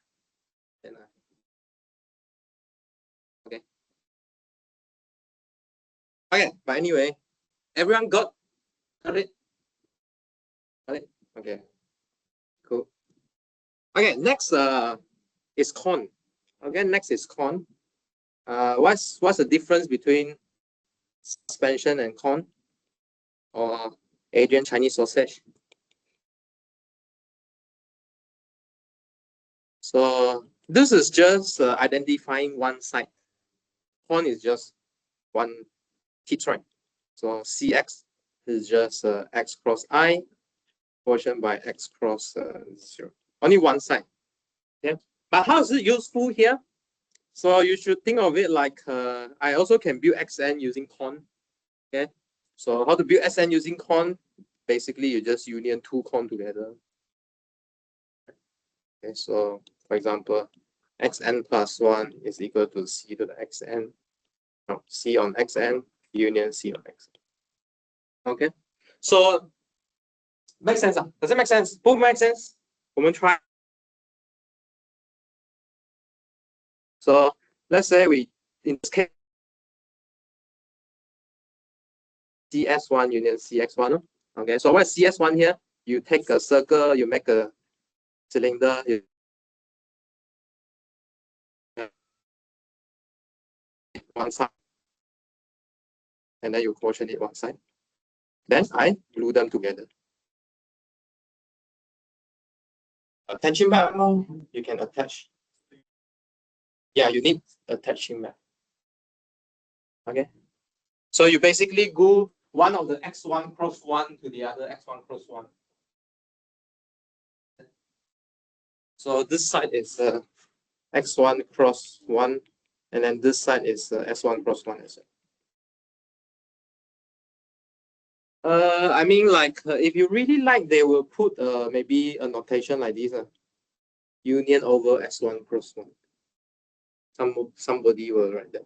Okay. Okay, but anyway, everyone got it? Got it? Okay. Cool. Okay, next is con. Okay, next is con. What's the difference between suspension and con? Or Adrian Chinese sausage. So this is just identifying one side. Point is just one tetrad. So Cx is just x cross I quotient by x cross 0. Only one side. Yeah. But how is it useful here? So you should think of it like I also can build Xn using con. Okay. So how to build Sn using con? Basically, you just union two con together. Okay. So for example, Xn plus 1 is equal to C to the Xn. No, C on Xn union C on Xn. Okay. So make sense? Does it make sense? Both make sense? We will try. So let's say we, in this case, CS1 union CX1. Okay, so what is CS1 here? You take a circle, you make a cylinder, you one side, and then you quotient it one side. Then I glue them together. Attaching map, you can attach. Yeah, you need attaching map. Okay. So you basically glue one of the x1 cross 1 to the other x1 cross 1. So this side is x1 cross 1, and then this side is s1 cross 1 as well. I mean, like, if you really like, they will put maybe a notation like this. Union over s1 cross 1. Somebody will write that.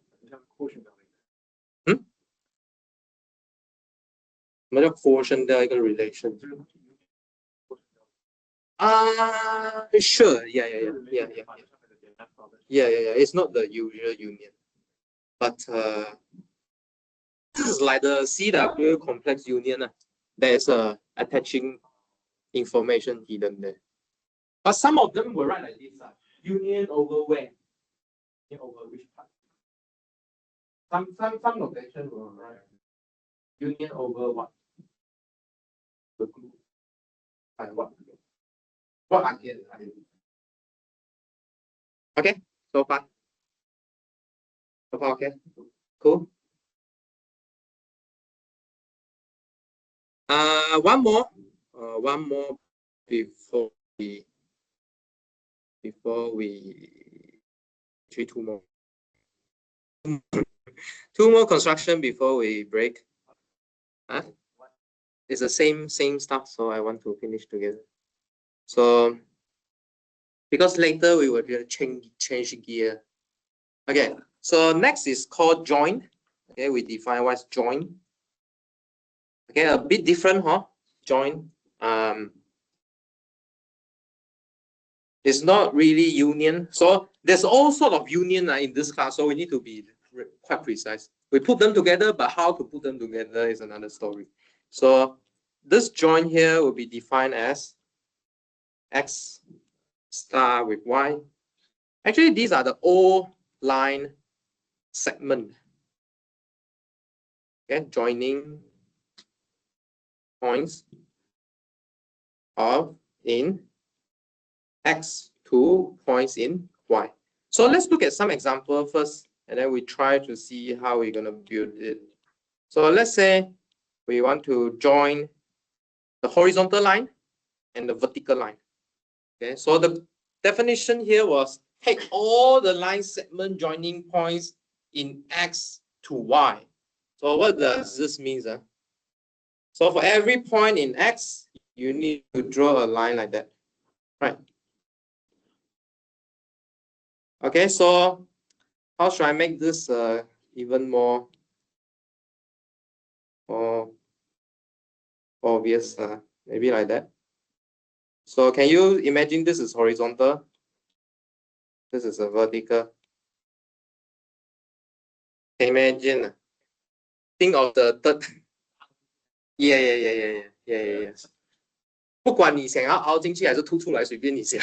什么叫 quotient 的一个 relation? Sure. Yeah. It's not the usual union, but this is like the CW complex union. There's a attaching information hidden there. But some of them will write like this: union over where? Union over which part? Some notation will write union over what? The glue. What? What again? Okay, so far. Okay, cool. One more before we two more. Two more construction before we break. It's the same stuff, so I want to finish together. So because later we will change gear. Okay, so next is called join. Okay, we define what's join. Okay, a bit different, huh? Join. It's not really union. So there's all sort of union in this class, so we need to be quite precise. We put them together, but how to put them together is another story. So this join here will be defined as X star with Y. Actually, these are the O line segment. Okay, joining points of in X to points in Y. So let's look at some example first, and then we try to see how we're going to build it. So let's say we want to join the horizontal line and the vertical line. Okay, so the definition here was take all the line segment joining points in X to Y. So what does this mean? So for every point in X, you need to draw a line like that, right? Okay, so how should I make this even more obvious? Maybe like that. So can you imagine this is horizontal? This is a vertical. Imagine. Think of the third. Yeah. 不管你想要凹进去还是凸出来，随便你想，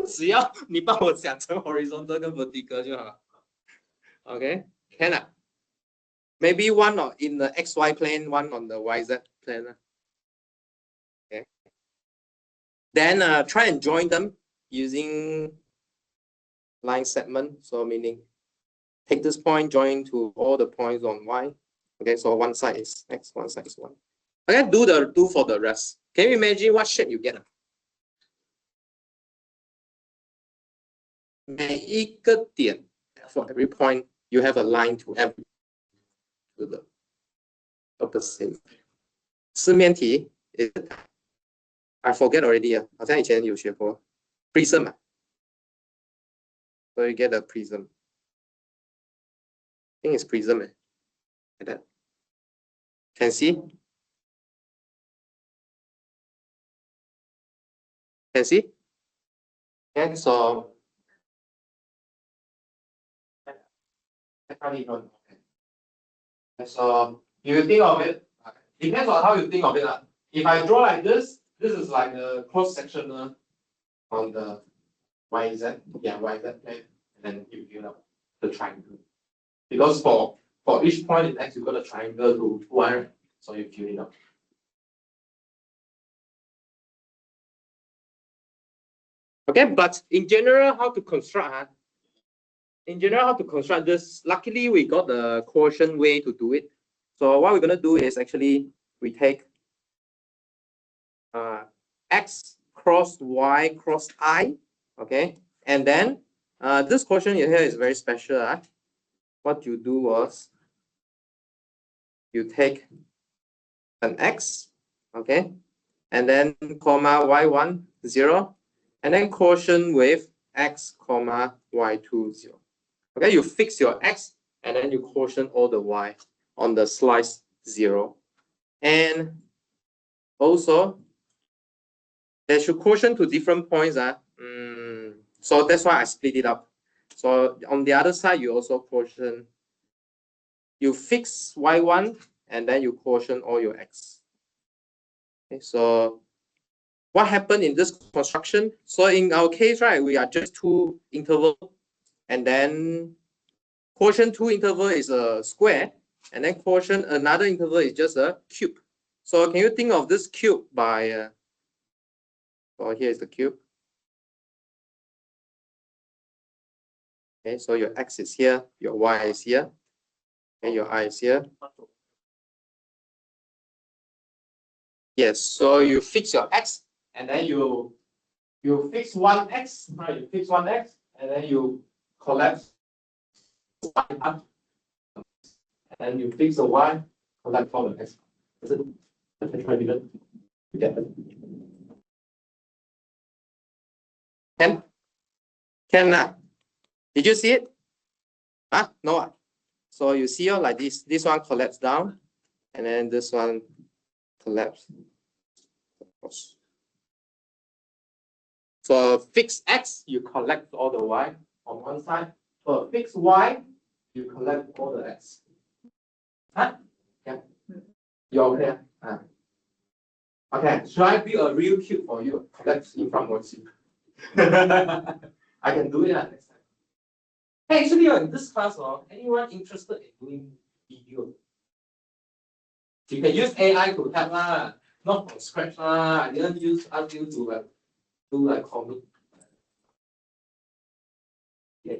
只要你帮我想成 horizontal 跟 vertical 就好。Okay, can Maybe one in the XY plane, one on the YZ. plan. Okay. Then try and join them using line segment. So meaning take this point, join to all the points on Y. Okay, so one side is X, one side is Y. Okay, do for the rest. Can you imagine what shape you get? 每一个点 for every point, you have a line to every to the opposite. 四面体 I forget already 啊，好像以前有学过 prism 啊。So you get a prism. I think it's prism. Like that. Can see? Can see? And so you think of it, depends on how you think of it. If I draw like this is like a cross sectional on the YZ, YZ plane, and then you build up the triangle. Because for each point in X, you got a triangle to Y, so you fill it up. Okay, but in general, how to construct? In general, how to construct this? Luckily, we got the quotient way to do it. So what we're gonna do is actually we take X cross Y cross I, okay, and then this quotient here is very special. What you do was you take an X, okay, and then comma Y1 0, and then quotient with X comma Y2 0. Okay, you fix your X and then you quotient all the Y on the slice 0. And also, they should quotient to different points. So that's why I split it up. So on the other side, you also quotient. You fix Y1 and then you quotient all your X. Okay, so what happened in this construction? So in our case, right, we are just two interval, and then quotient 2 interval is a square, and then quotient another interval is just a cube. So can you think of this cube by, well, here is the cube. Okay, so your X is here, your Y is here, and your I is here. Yes, so you fix your X, and then you fix one X, right? You fix one X, and then you collapse Y up, and then you fix the Y, collapse all the X. Is it? Yeah. Can did you see it? No. So you see like this one collapse down, and then this one collapse. So fix X, you collect all the Y on one side. For fix Y, you collect all the X. Yeah. You're clear? Okay, should I build a real cube for you? Let's in front of you. I can do it next time. Hey, actually, in this class, anyone interested in doing video? You can use AI to help not from scratch I didn't ask you to do like comic. Yeah.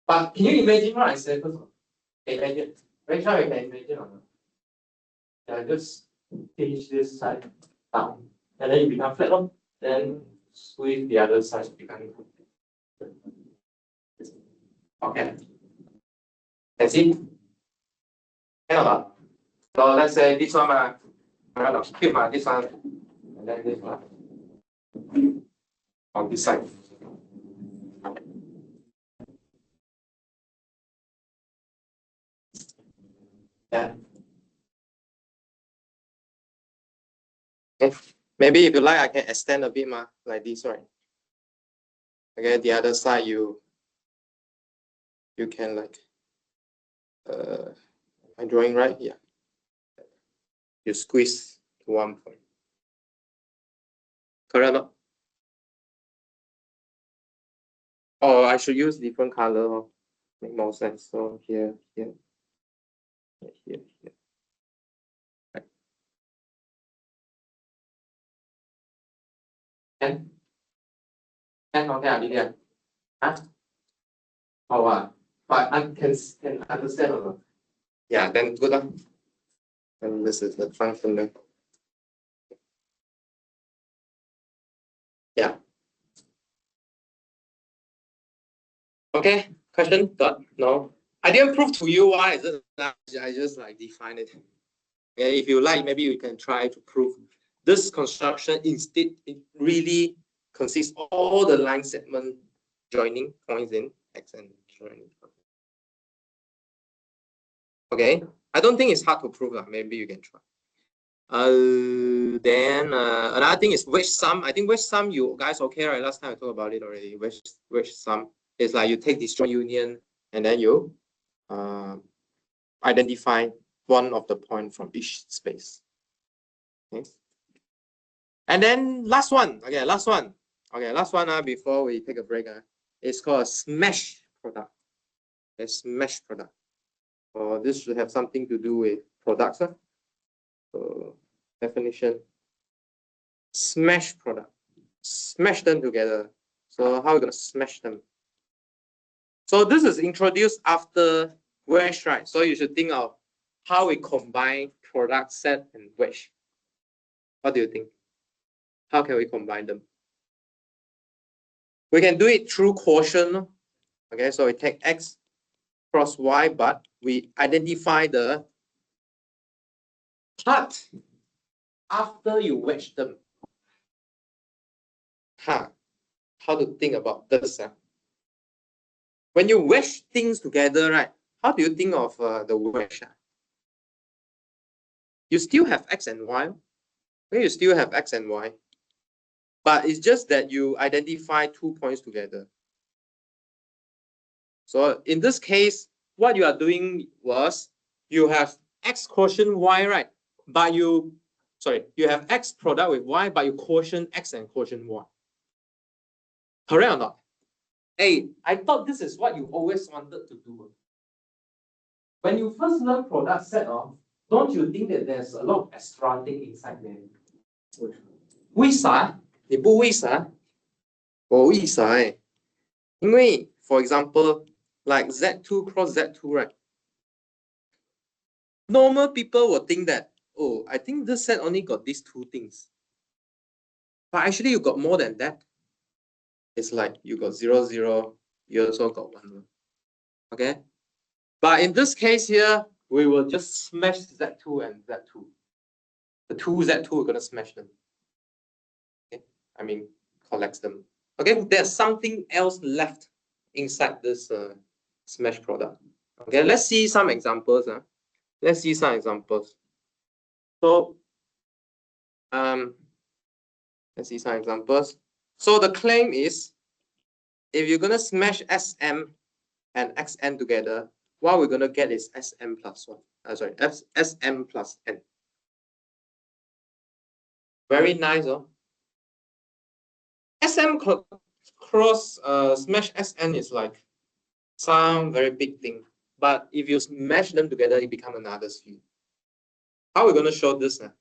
But can you imagine what I said first? Imagine. Make sure you can imagine or not. Yeah, just pinch this side down, and then you become flat on. Then squeeze the other side to become. Okay. Can see? Can or not? So let's say this one, I'm gonna keep this one, and then this one on this side. Yeah. Okay. Maybe if you like, I can extend a bit more like this, right? Okay, the other side you can like I'm drawing right here. You squeeze to one point. Correct? Oh, I should use different color. Make more sense. So here. Right. N okay, Lydia. Huh? Oh, wow. But I can understand or not? Yeah, then good luck. And this is the function then. Yeah. Okay, question? Got? No. I didn't prove to you why is it. I just like define it. Okay, if you like, maybe you can try to prove this construction instead it really consists all the line segment joining points in X and joining. Okay, I don't think it's hard to prove. Maybe you can try. Then another thing is wedge sum. I think wedge sum you guys okay, right? Last time I talked about it already. Wedge sum is like you take disjoint union and then you identify one of the point from each space. Okay. And then last one. Okay, last one. Okay, last one before we take a break. It's called a smash product. A smash product. Or this should have something to do with products. So definition. Smash product. Smash them together. So how are we going to smash them? So this is introduced after wedge, right? So you should think of how we combine product set and wedge. What do you think? How can we combine them? We can do it through quotient. Okay, so we take X cross Y, but we identify the part after you wedge them. How to think about this? When you wedge things together, right? How do you think of the wedge? You still have X and Y. Okay, you still have X and Y. But it's just that you identify 2 points together. So in this case, what you are doing was you have X quotient Y, right? But you have X product with Y, but you quotient X and quotient Y. Correct or not? Hey, I thought this is what you always wanted to do. When you first learn product set off, don't you think that there's a lot of extra thing inside there? 为啥？你不为啥？我为啥？因为 for example, like Z2 cross Z2, right? Normal people will think that, oh, I think this set only got these 2 things. But actually you got more than that. It's like you got 0, 0, you also got 1. Okay? But in this case here, we will just smash Z2 and Z2. The 2 Z2, we're gonna smash them. Okay? I mean, collect them. Okay, there's something else left inside this smash product. Okay, let's see some examples. Let's see some examples. So, let's see some examples. So the claim is, if you're gonna smash SM and XN together, what we're gonna get is SM plus 1. SM plus N. Very nice, oh. SM cross smash SN is like some very big thing. But if you smash them together, it becomes another sphere. How are we going to show this now?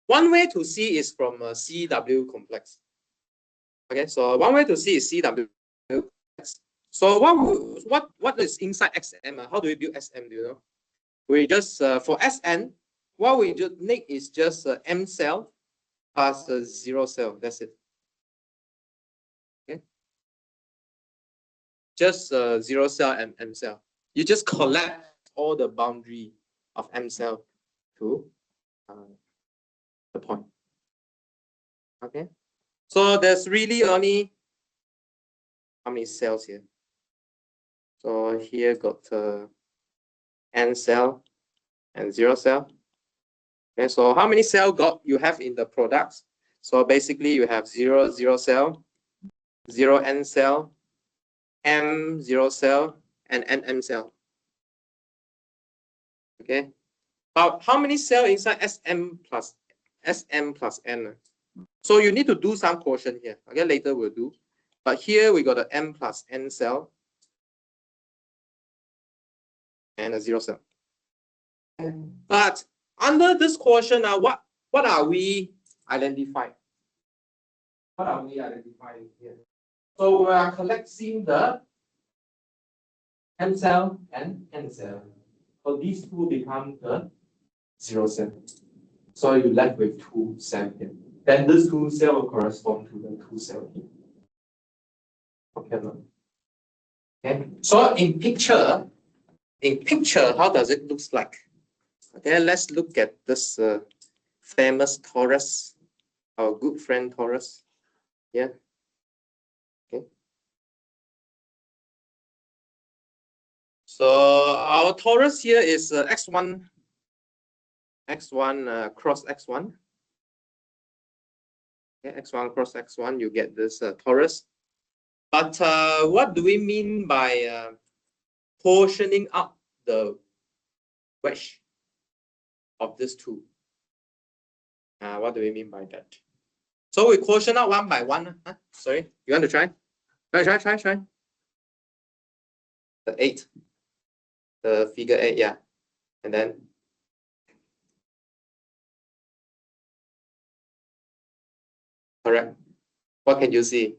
One way to see is from a CW complex. Okay, so one way to see is CW complex. So what is inside XM? How do we build SM? Do you know? We just for SN, what we just need is just M cell plus 0 cell. That's it. Okay. Just 0 cell and M cell. You just collect all the boundary of M cell to the point. Okay. So there's really only how many cells here? So here got N cell and 0 cell. Okay, so how many cell you have in the products? So basically you have 0, 0 cell, 0 N cell, M 0 cell, and NM cell. Okay. But how many cells inside SM plus N? So you need to do some quotient here. Okay, later we'll do. But here we got a M plus N cell and a 0 cell. But under this quotient, what are we identified. What are we identifying here? So we are collecting the M cell and N cell. So these two become the 0 cell. So you left with 2 cells here. Then this 2 cell will correspond to the 2 cell here. Okay. Okay. So in picture, how does it look like? Okay, let's look at this famous torus, our good friend torus. Yeah. Okay. So our torus here is x1 cross x1. Okay, x1 cross x1, you get this torus. But what do we mean by portioning up the wedge of these two? What do we mean by that? So we quotient out one by one. Sorry, you want to try? Try. The 8, the figure 8, yeah, and then correct. What can you see?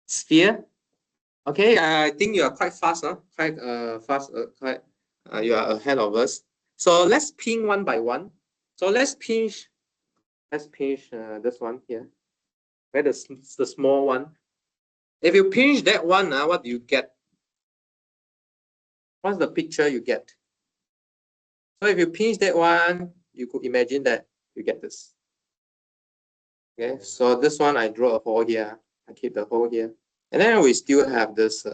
Sphere. Okay, I think you are quite fast, huh? Quite fast. You are ahead of us. So let's pin one by one. So let's pinch. Let's pinch this one here. Where the small one. If you pinch that one, what do you get? What's the picture you get? So if you pinch that one, you could imagine that you get this. Okay, so this one I draw a hole here. I keep the hole here, and then we still have this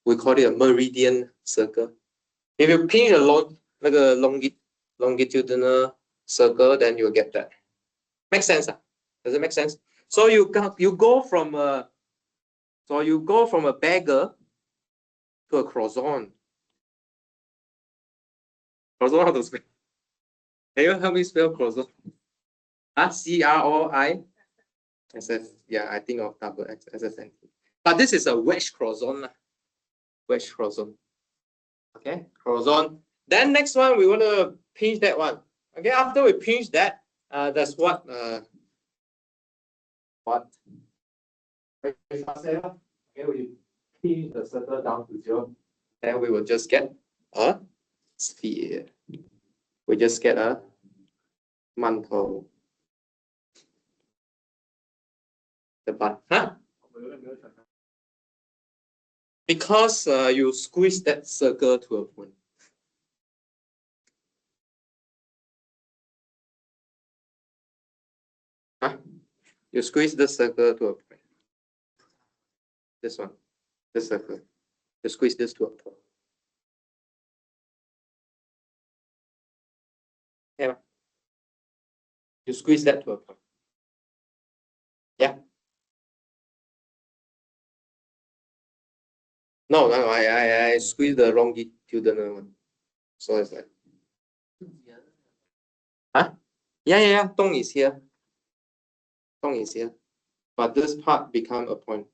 we call it a meridian circle. If you pinch a longitudinal circle, then you'll get that. Make sense? Does it make sense? So you go from a beggar to a croissant. Croissant, how to spell? Can you help me spell croissant? C-R-O-I-S-S. Yeah, I think of double X S-S-N. But this is a wedge croissant. Wedge croissant. Okay, croissant. Then next one, we want to pinch that one. Okay, after we pinch that, that's what okay, we pinch the circle down to 0. Then we will just get a sphere. We just get a mantle. The butt, huh? Because you squeeze that circle to a point. Huh? You squeeze the circle to a point. This one, this circle. You squeeze this to a point. Yeah. You squeeze that to a point. Yeah. No, I squeeze the longitudinal one. So it's like. Huh? Yeah. Dong is here. Dong is here. But this part become a point.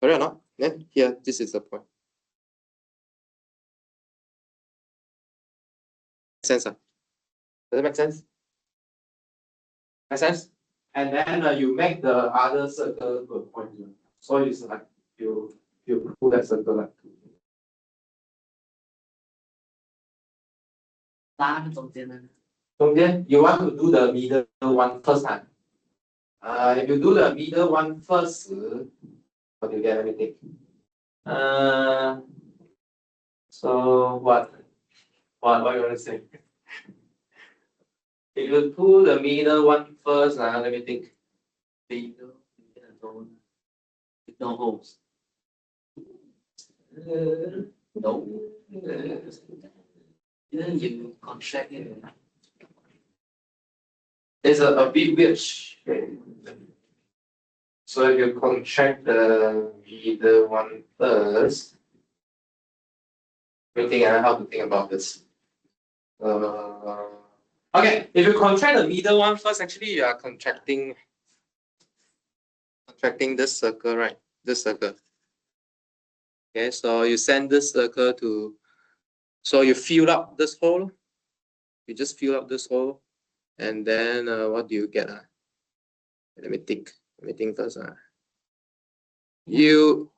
Correct or not? Yeah, here, this is a point. Sense? Does it make sense? Make sense? And then you make the other circle to a point. So it's like you pull that circle like. 拉中间呢？中间 you want to do the middle one first time. If you do the middle one first, what do you get? Let me think. So what you want to say? If you pull the middle one first, let me think. No holes. No. Then you contract it. It's a bit weird. So if you contract the middle one first, let me think how to think about this. Okay, if you contract the middle one first, actually you are contracting this circle, right? This circle. Okay, so you send this circle to, so you fill up this hole. You just fill up this hole, and then what do you get? Let me think. Let me think first. You.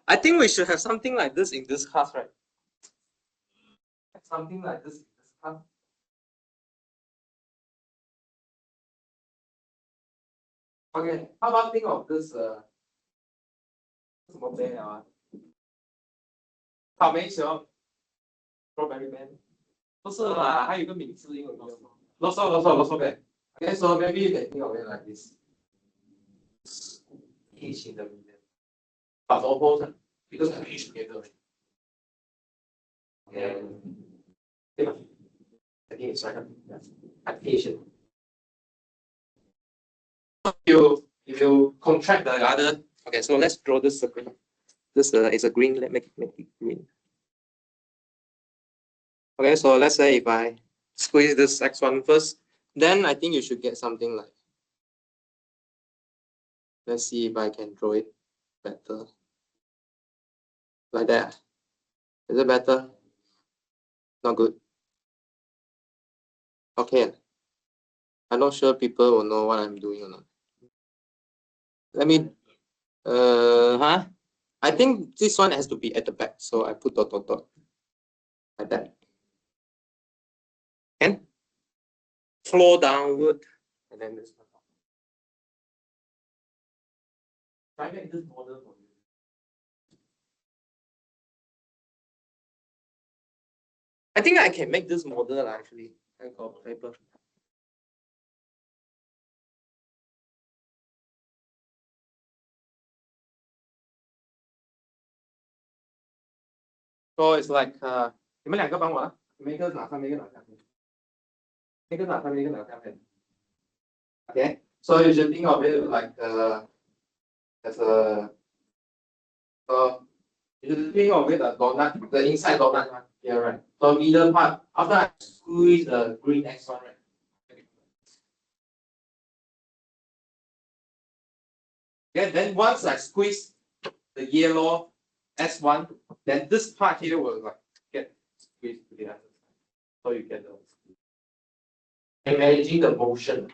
I think we should have something like this in this class, right? Something like this in this class. Okay, how about think of this 什么杯啊？草莓熊 ，strawberry man， 不是啦，还有一个名字，英文叫什么？啰嗦呗。Okay, so maybe you can think of it like this. 异形的名字，把头包上，一个是必须别的。对吧？I think it's like application. If you contract the other, okay, so let's draw this circle. This is a green. Let's make it green. Okay, so let's say if I squeeze this x1 first, then I think you should get something like. Let's see if I can draw it better. Like that. Is it better? Not good. Okay. I'm not sure people will know what I'm doing or not. Let me. I think this one has to be at the back, so I put dot like that. And flow downward, and then this one. Try to make this model for you. I think I can make this model actually. I got paper. So it's like 你们两个帮我啊，你们一个拿上面，一个拿下面，一个拿上面，一个拿下面。Okay, so you should think of it like as a you should think of it as donut, the inside donut here, right? So middle part after I squeeze the green x1, right? Okay, then once I squeeze the yellow S1, then this part here will like get squeezed to the other side. So you get those. Imagine the motion.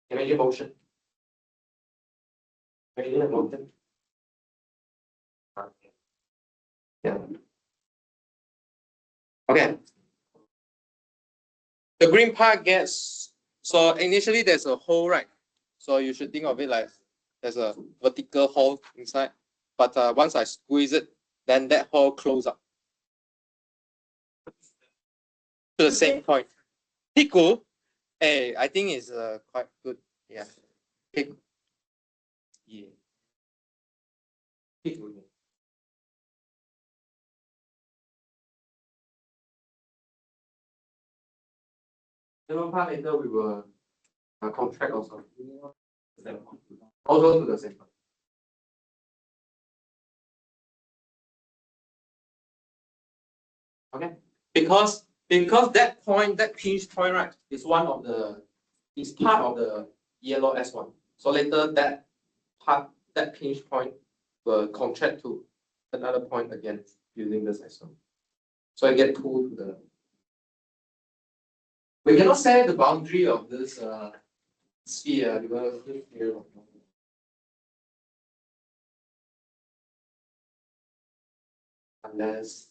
Imagine motion. Imagine the motion. Yeah. Okay. The green part gets, so initially there's a hole, right? So you should think of it like there's a vertical hole inside. But once I squeeze it, then that hole closes up to the same point. Piku, hey, I think it's quite good. Yeah. Piku. Yeah. Piku. The part later we will contract also. Also to the same point. Okay, because that point, that pinch point, right, is one of the, is part of the yellow S1. So later that part, that pinch point will contract to another point again using this S1. So I get pulled to the. We cannot set the boundary of this sphere because this sphere. Unless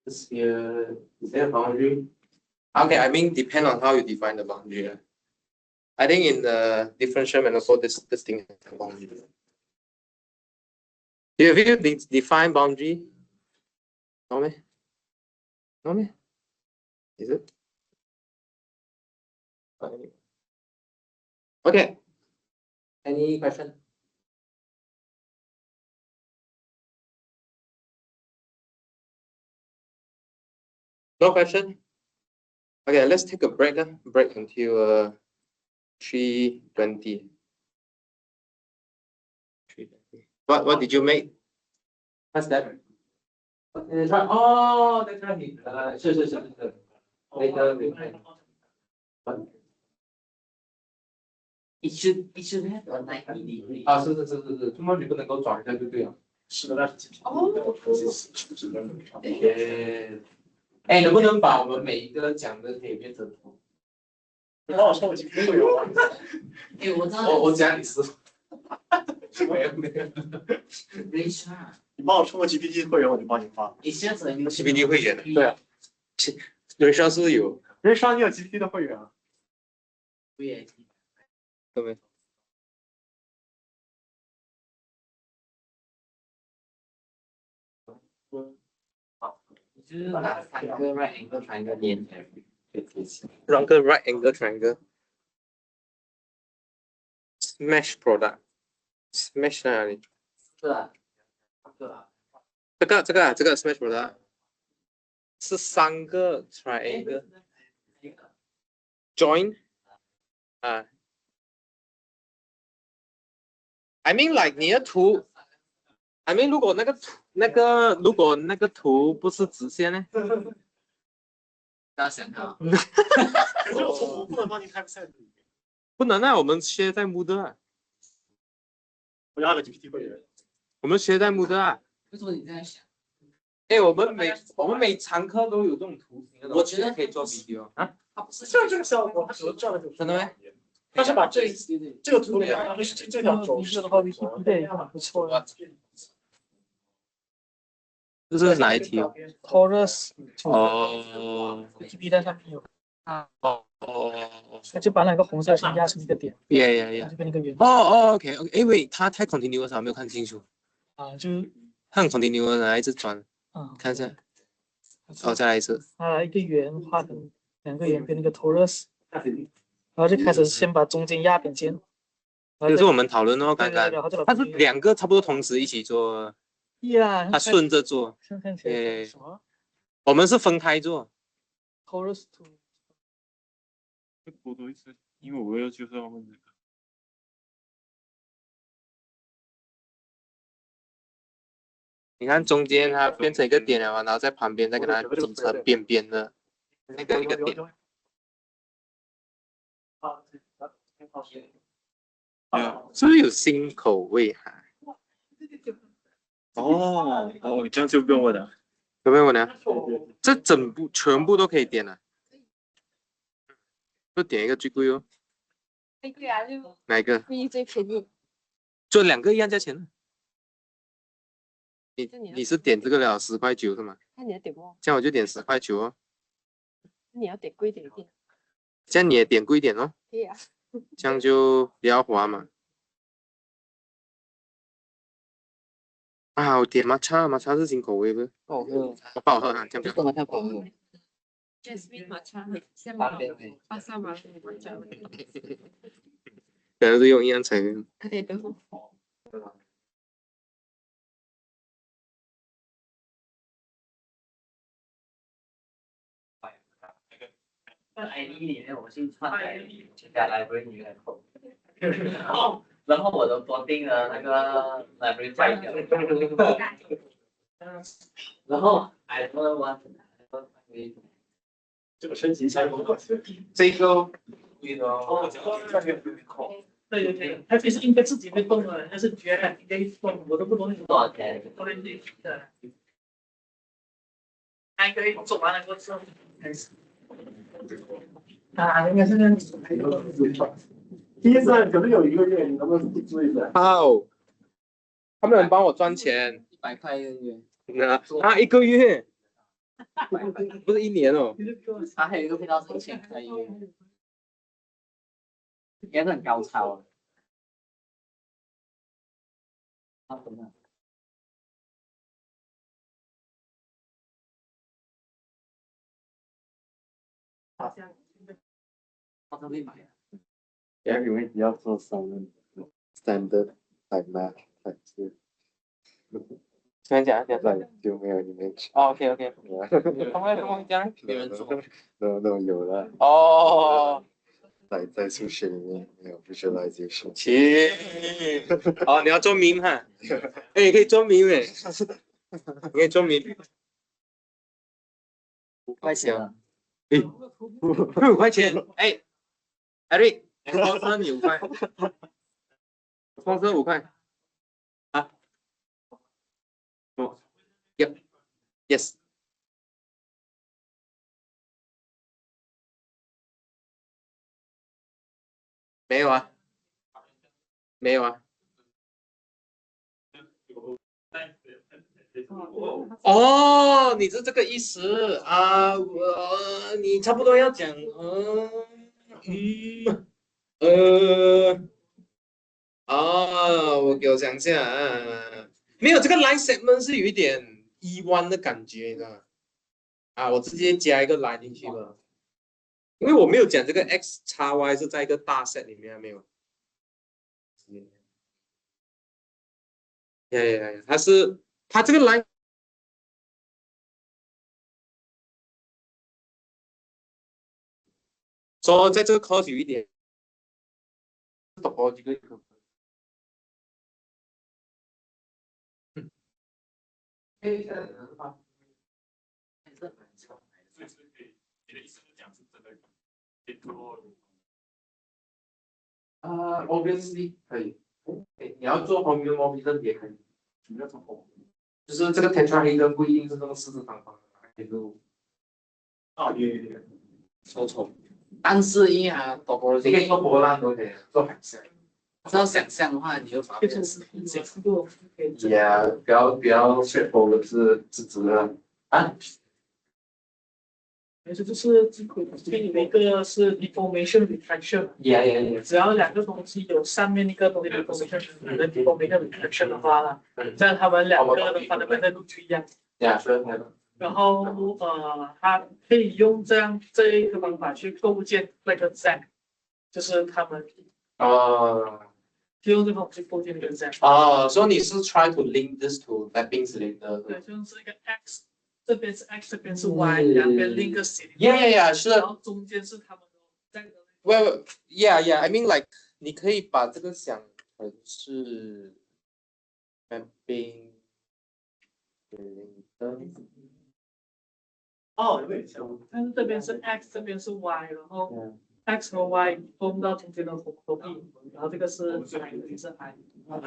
this sphere, is there a boundary? Okay, I mean depend on how you define the boundary. I think in the differential manifold, this thing has a boundary. Do you define boundary? No me? No me? Is it? Okay. Any question? No question? Okay, let's take a break. Break until 3:20. What did you make? What's that? Oh, that's right. Sure. Later. It should have a 90 degree. 啊，是，这么你不能够转一下就对了。是的，但是哎，能不能把我们每一个讲的可以变成图？你帮我充个 GPT 会员吗？哎，我知道。我讲你是。没有。Richard，你帮我充个 GPT 会员，我就帮你发。你现在只能用 GPT 会员的。对啊，人商是有。人商你有 GPT 的会员啊？对。对没？你就是拿3个 right angle triangle 连起来，让个 right angle triangle。Smash product。Smash 在哪里？是啊，这个。这个 Smash product 是3个 triangle join 啊。I mean like 你的图 ，I mean 如果那个图不是直线呢？大家想看。可是我不能帮你 type set。不能啊，我们现在在 Moodle 啊。我要个 GPT 会员。我们现在 Moodle 啊。为什么你这样想？哎，我们每堂课都有这种图形的，我觉得可以做 video 啊。它不是像这个效果，它只能这样的。真的吗？但是把这个图里面这条轴是的话，Wikipedia 也蛮不错的。这是哪一题？Taurus 哦 Wikipedia 上面有，哦，它就把那个红色线压成一个点，呀就变成一个圆。OK，哎喂，它太 continuous 了，没有看清楚。啊，就它很 continuous 的，一直转。看一下。再来一次。一个圆画成2个圆变那个 Taurus， 然后就开始先把中间压扁尖。这是我们讨论哦，刚刚。然后它是2个差不多同时一起做。呀，它顺着做。看起来什么？我们是分开做。Taurus 图。多多一次，因为我就是要问这个。你看中间它变成一个点了嘛，然后在旁边再给它组成边边的那个一个点。是不是有新口味哈？哦，这样就不用问了。有没有问呢？这全部都可以点了。就点一个最贵哦。最贵啊，就哪一个？最便宜。就2个一样价钱的。你是点这个了10.9块是吗？那你要点哦。这样我就点10.9块哦。你要点贵一点。这样你也点贵一点哦。对呀。这样就比较滑嘛。我点抹茶是新口味不？不好喝。不好喝啊，这样不好喝。Jasmine 抹茶很像巴萨马抹茶。可能是用一样材料。对的。ID 里面我是串在Algebraic 里面扣，然后我的 plotting 的那个 library 坏掉，然后 I don't want 这个升级才有可惜。这个对，它其实应该自己会动的，但是你觉得应该动，我都不懂。多少钱？后面自己的，应该做完了之后开始。应该是这样子。第一次可能有1个月，你能不能注意一下？好，他们能帮我赚钱。100块1个月。1个月，不是1年哦。他还有一个配套3000块1个月，应该是很高超啊。好像没买啊。因为你要做standard like math like 怎么讲？就没有image。OK。他们怎么会这样？没人做。No 有了。哦。在数学里面没有 visualization。你要做 meme 哈？哎，可以做 meme 哎，你可以做 meme。5块钱。5块钱。哎，Eric，超车你5块，超车5块啊？哦，Yep，Yes。没有啊，没有啊。哦，你是这个意思啊？你差不多要讲，我想一下啊，没有这个 line segment 是有一点弯的感觉，你知道吗？啊，我直接加一个 line 进去了，因为我没有讲这个 x 叉 y 是在一个大 set 里面，没有。呀，它这个 line。说在这个 course 有一点 topology 这个。obviously 可以。你要做 homeomorphism 也可以。什么叫做 homeomorphism？就是这个 tetrahedron 不一定是这个四方方的，可以做。抽抽。但是因为它 topology 可以做波浪都可以做海象。这样想象的话，你就发现是比较 straightforward 是直直的啊。没事，就是里面一个是 deformation reflection， 只要2个东西有上面一个东西 deformation reflection 的话呢，这样它们2个的fundamental 都不一样。然后它可以用这一个方法去构建那个 Seng， 就是他们就用这个方法去构建那个 Seng。所以你是 try to link this to mapping cylinder。对，就是一个 x。这边是 x， 这边是 y， 2边 link 形。是的。然后中间是他们的。Well, I mean like 你可以把这个想成是 mapping cylinder。有点像。但是这边是 x， 这边是 y， 然后 x 和 y 封到中间的合壁，然后这个是 i， 这个是 i。这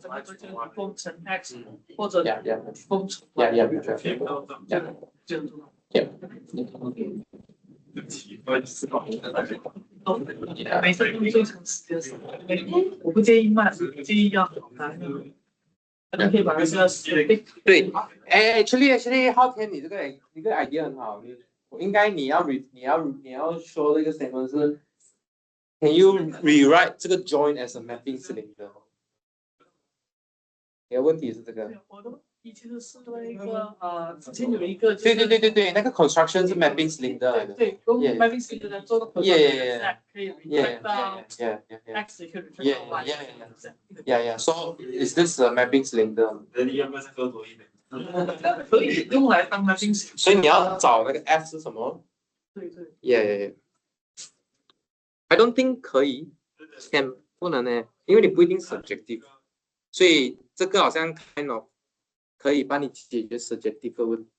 个就封成 x， 或者封成 y。这样做。每次用最长时间，我不介意慢，介意要很难。你可以把这个对，actually 昊天，你这个 idea 很好，应该你要说那个 statement 是 ，Can you rewrite 这个 join as a mapping cylinder？ 你的问题是这个。我的问题其实是那个之前有一个。对，那个 construction 是 mapping cylinder 来的。对，用 mapping cylinder 做的 construction 可以 reflect 到 x 可以 reflect 到 y。So is this a mapping cylinder？ 你要不要再多读一点？可以用来当 mapping cylinder。所以你要找那个 f 是什么？对。I don't think 可以 ，can 不能呢，因为你不一定 subjective， 所以这个好像 kind of 可以帮你解决 subjective 的问题。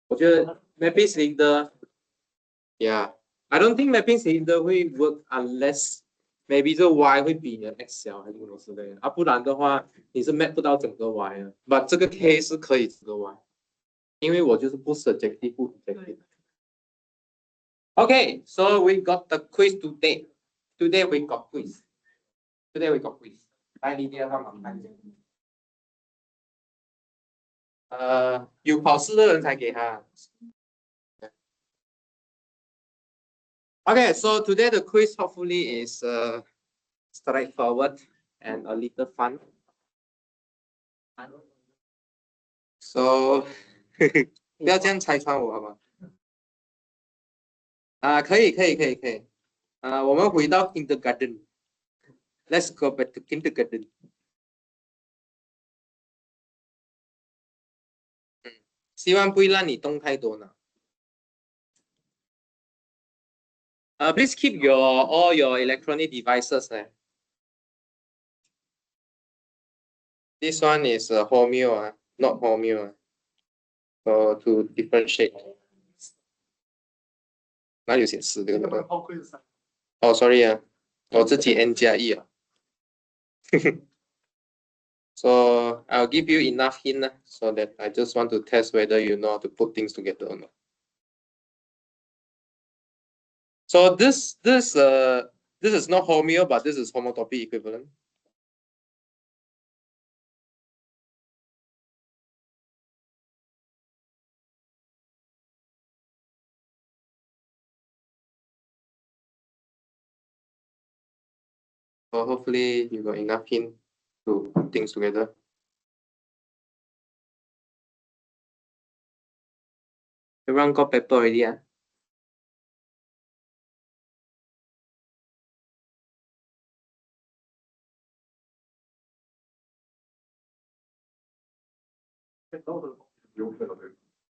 我觉得 mapping cylinder，I don't think mapping cylinder 会 work unless maybe 这 y 会比你的 x 小还是什么之类的啊，不然的话你是 map 不到整个 y 的。But 这个 k 是可以整个 y， 因为我就是不 subjective 不 objective。Okay, so we got the quiz today. Today we got quiz. 来，你第二个忙看一下。有考试的人才给他。Okay, so today the quiz hopefully is straightforward and a little fun. So 不要这样拆穿我好不好？可以。我们回到 kindergarten。Let's go back to kindergarten. 希望不会让你动太多脑。Please keep all your electronic devices. This one is homeo, not homeo. So to differentiate. 哪有写4这个那么 number？ 后会是3。哦，sorry 啊，我自己 n 加1啊。So I'll give you enough hint so that I just want to test whether you know how to put things together or not. So this is not homeo, but this is homotopy equivalent. So hopefully you got enough hint to put things together. Everyone got paper already, ah?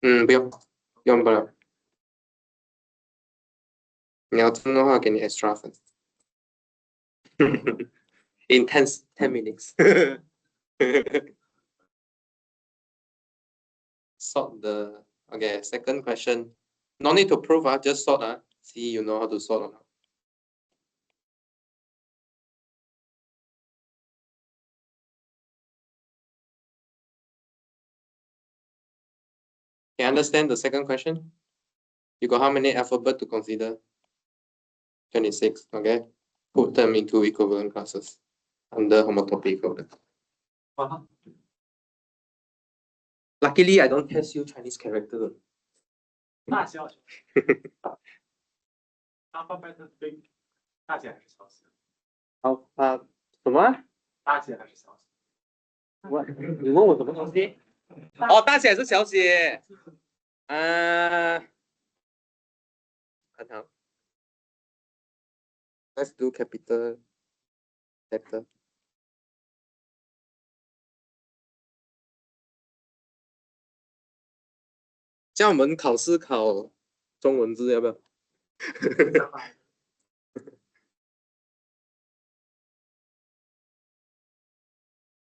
Ừ, 不用不了。你要真的话，给你 extra 分。In 10 minutes. Sort the okay. Second question. No need to prove, just sort. See you know how to sort or not. Can you understand the second question? You got how many alphabet to consider? 26. Okay. Put them into equivalent classes under homotopy equivalent. Luckily, I don't test you Chinese character. 大小 alphabet big 大写还是小写？什么？大写还是小写？你问我什么东西？哦，大写还是小写？看好。Let's do capital letter. 叫我们考试考中文字要不要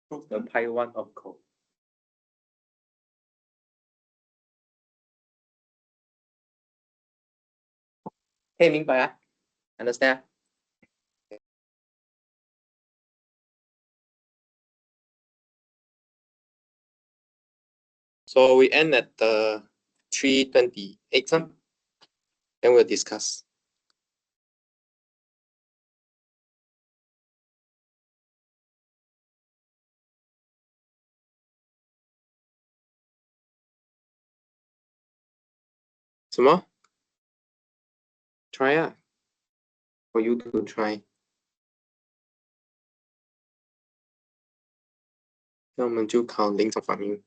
？The Pi one of code. 可以明白啊 ？Understand? So we end at 3:28, then we'll discuss. 什么 ？Try 啊 ，for you to try. 那我们就考0种反应。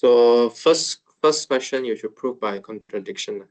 So first question you should prove by contradiction.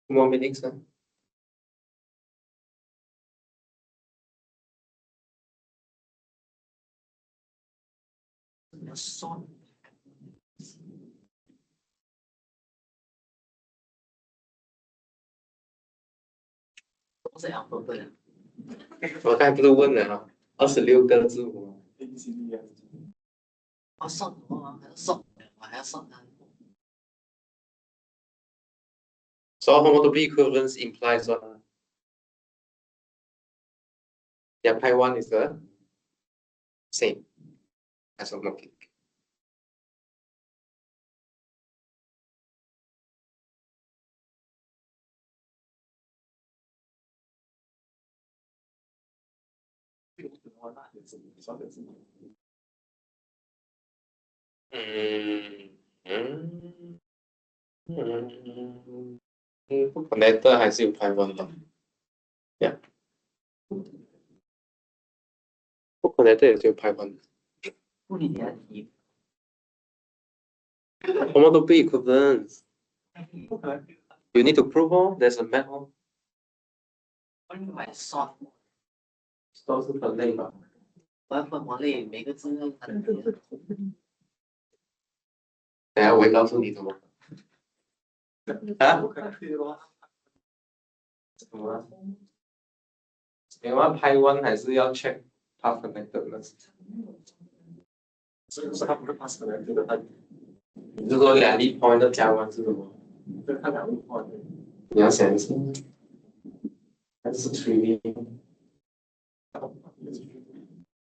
2 more minutes. Huh? 我是 alphabet 我刚才不是问了啊，26个字母。我算我还要算，我还要算它。So homotopy equivalence implies what? Yeah, pi 1 is the same as homotopy. Connector 还是有 pi 1的 ，Yeah， 不 connector 也是有 pi 1的。物理点题， Homotopy equivalence. You need to prove there's a map 我应该算，都是分类吧。我要分门类，每个字很多。等下我会告诉你怎么。啊？怎么了？因为 pi 1还是要 check path connector 的。所以说它不是 pass connector 的，它你是说两粒 point 的加完是什么？对它两个 point。你要想一下，还是 3D？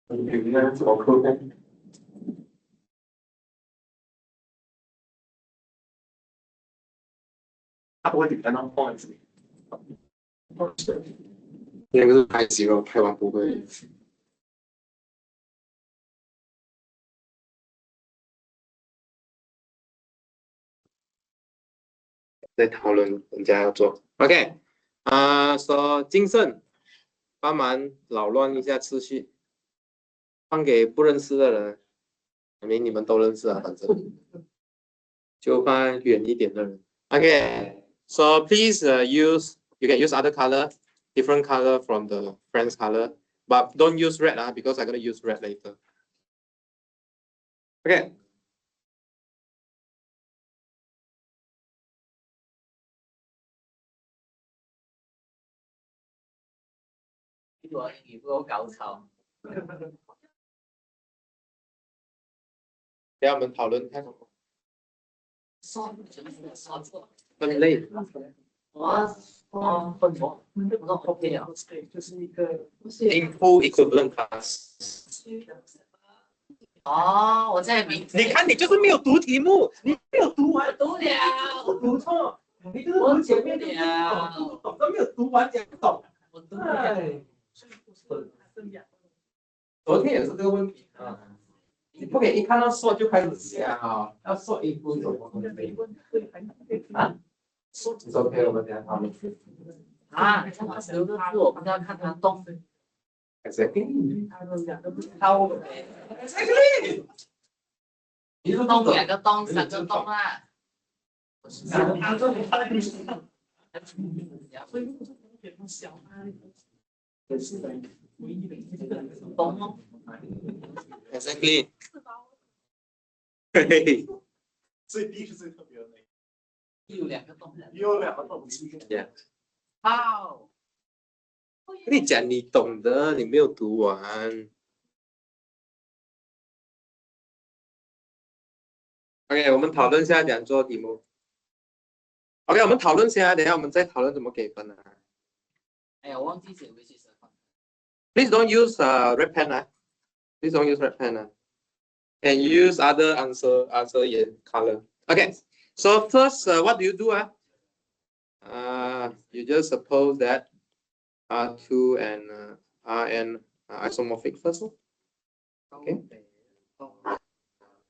你呢？怎么扣呢？它不会 depend on points。那个是 pi 0， pi 1不会。在讨论人家要做 ，OK， 说金盛帮忙扰乱一下秩序，放给不认识的人，明明你们都认识啊，反正就放远一点的人。OK，so please use you can use other color, different color from the friend's color, but don't use red because I'm gonna use red later. OK。我英语不够高超。等下我们讨论看什么算就是算错。分类。我分错，我说 OK 啊，就是一个 Input equivalent class。哦，我在明。你看，你就是没有读题目，你没有读完，读了，我读错，你就是读前面都没有读完讲不懂。我读了。昨天也是这个问题啊，你不可以一看到说就开始想啊，要说一步走啊。你说 OK， 我们等下讨论。啊，这么十个字，我不知道看它动。Exactly。一个洞，两个洞，三个洞啊。懂吗 ？Exactly。嘿。所以 B 是最特别的那个。有两个洞。有两个洞。好。跟你讲，你懂的，你没有读完。OK， 我们讨论一下怎样做题目。OK， 我们讨论一下，等一下我们再讨论怎么给分啊。哎呀，我忘记写微信社团。Please don't use red pen Please don't use red pen and use other answer color. Okay. So first, what do you do? You just suppose that R2 and Rn are isomorphic first. Okay.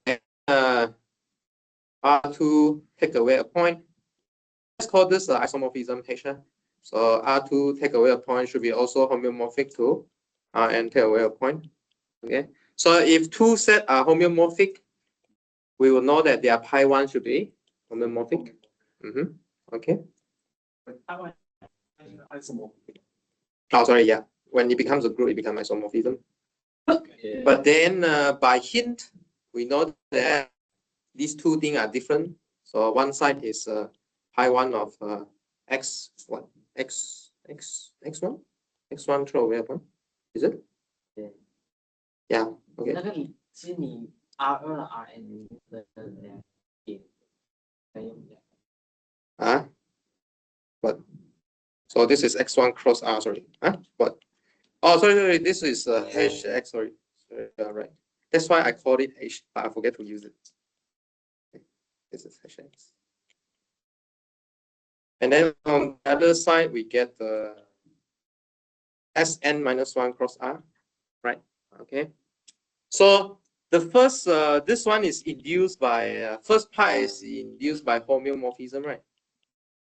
And, R2 take away a point. Let's call this isomorphism H. So R2 take away a point should be also homeomorphic to Rn take away a point. Okay. So if two sets are homeomorphic, we will know that their pi 1 should be homeomorphic. Okay. Isomorphic. Oh, sorry, yeah. When it becomes a group, it becomes isomorphism. Yeah. But then by hint, we know that these two things are different. So one side is pi1 of x what x1 throw away upon, is it? Yeah. Yeah. Okay. 那个你是你 R2 RN 的What? So this is x1 cross r. Sorry. What? Oh, sorry. This is hash x. Sorry. Right. That's why I called it h, but I forget to use it. Okay. This is hash x. And then on the other side, we get the Sn minus 1 cross r, right? Okay. So the first, this one is induced by, first part is induced by homeomorphism, right?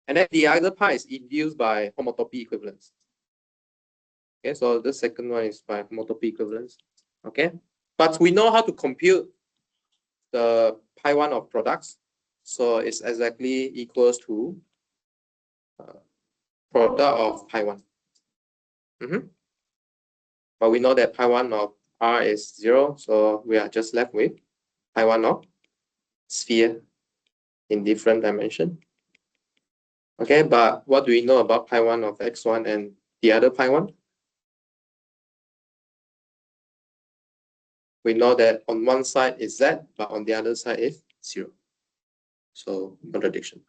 And then the other part is induced by homotopy equivalence. Okay, so the second one is by homotopy equivalence. Okay, but we know how to compute the pi1 of products. So it's exactly equals to product of pi1. But we know that pi1 of r is 0, so we are just left with pi1 of sphere in different dimension. Okay, but what do we know about pi1 of x1 and the other pi1? We know that on one side is z, but on the other side is 0. So contradiction.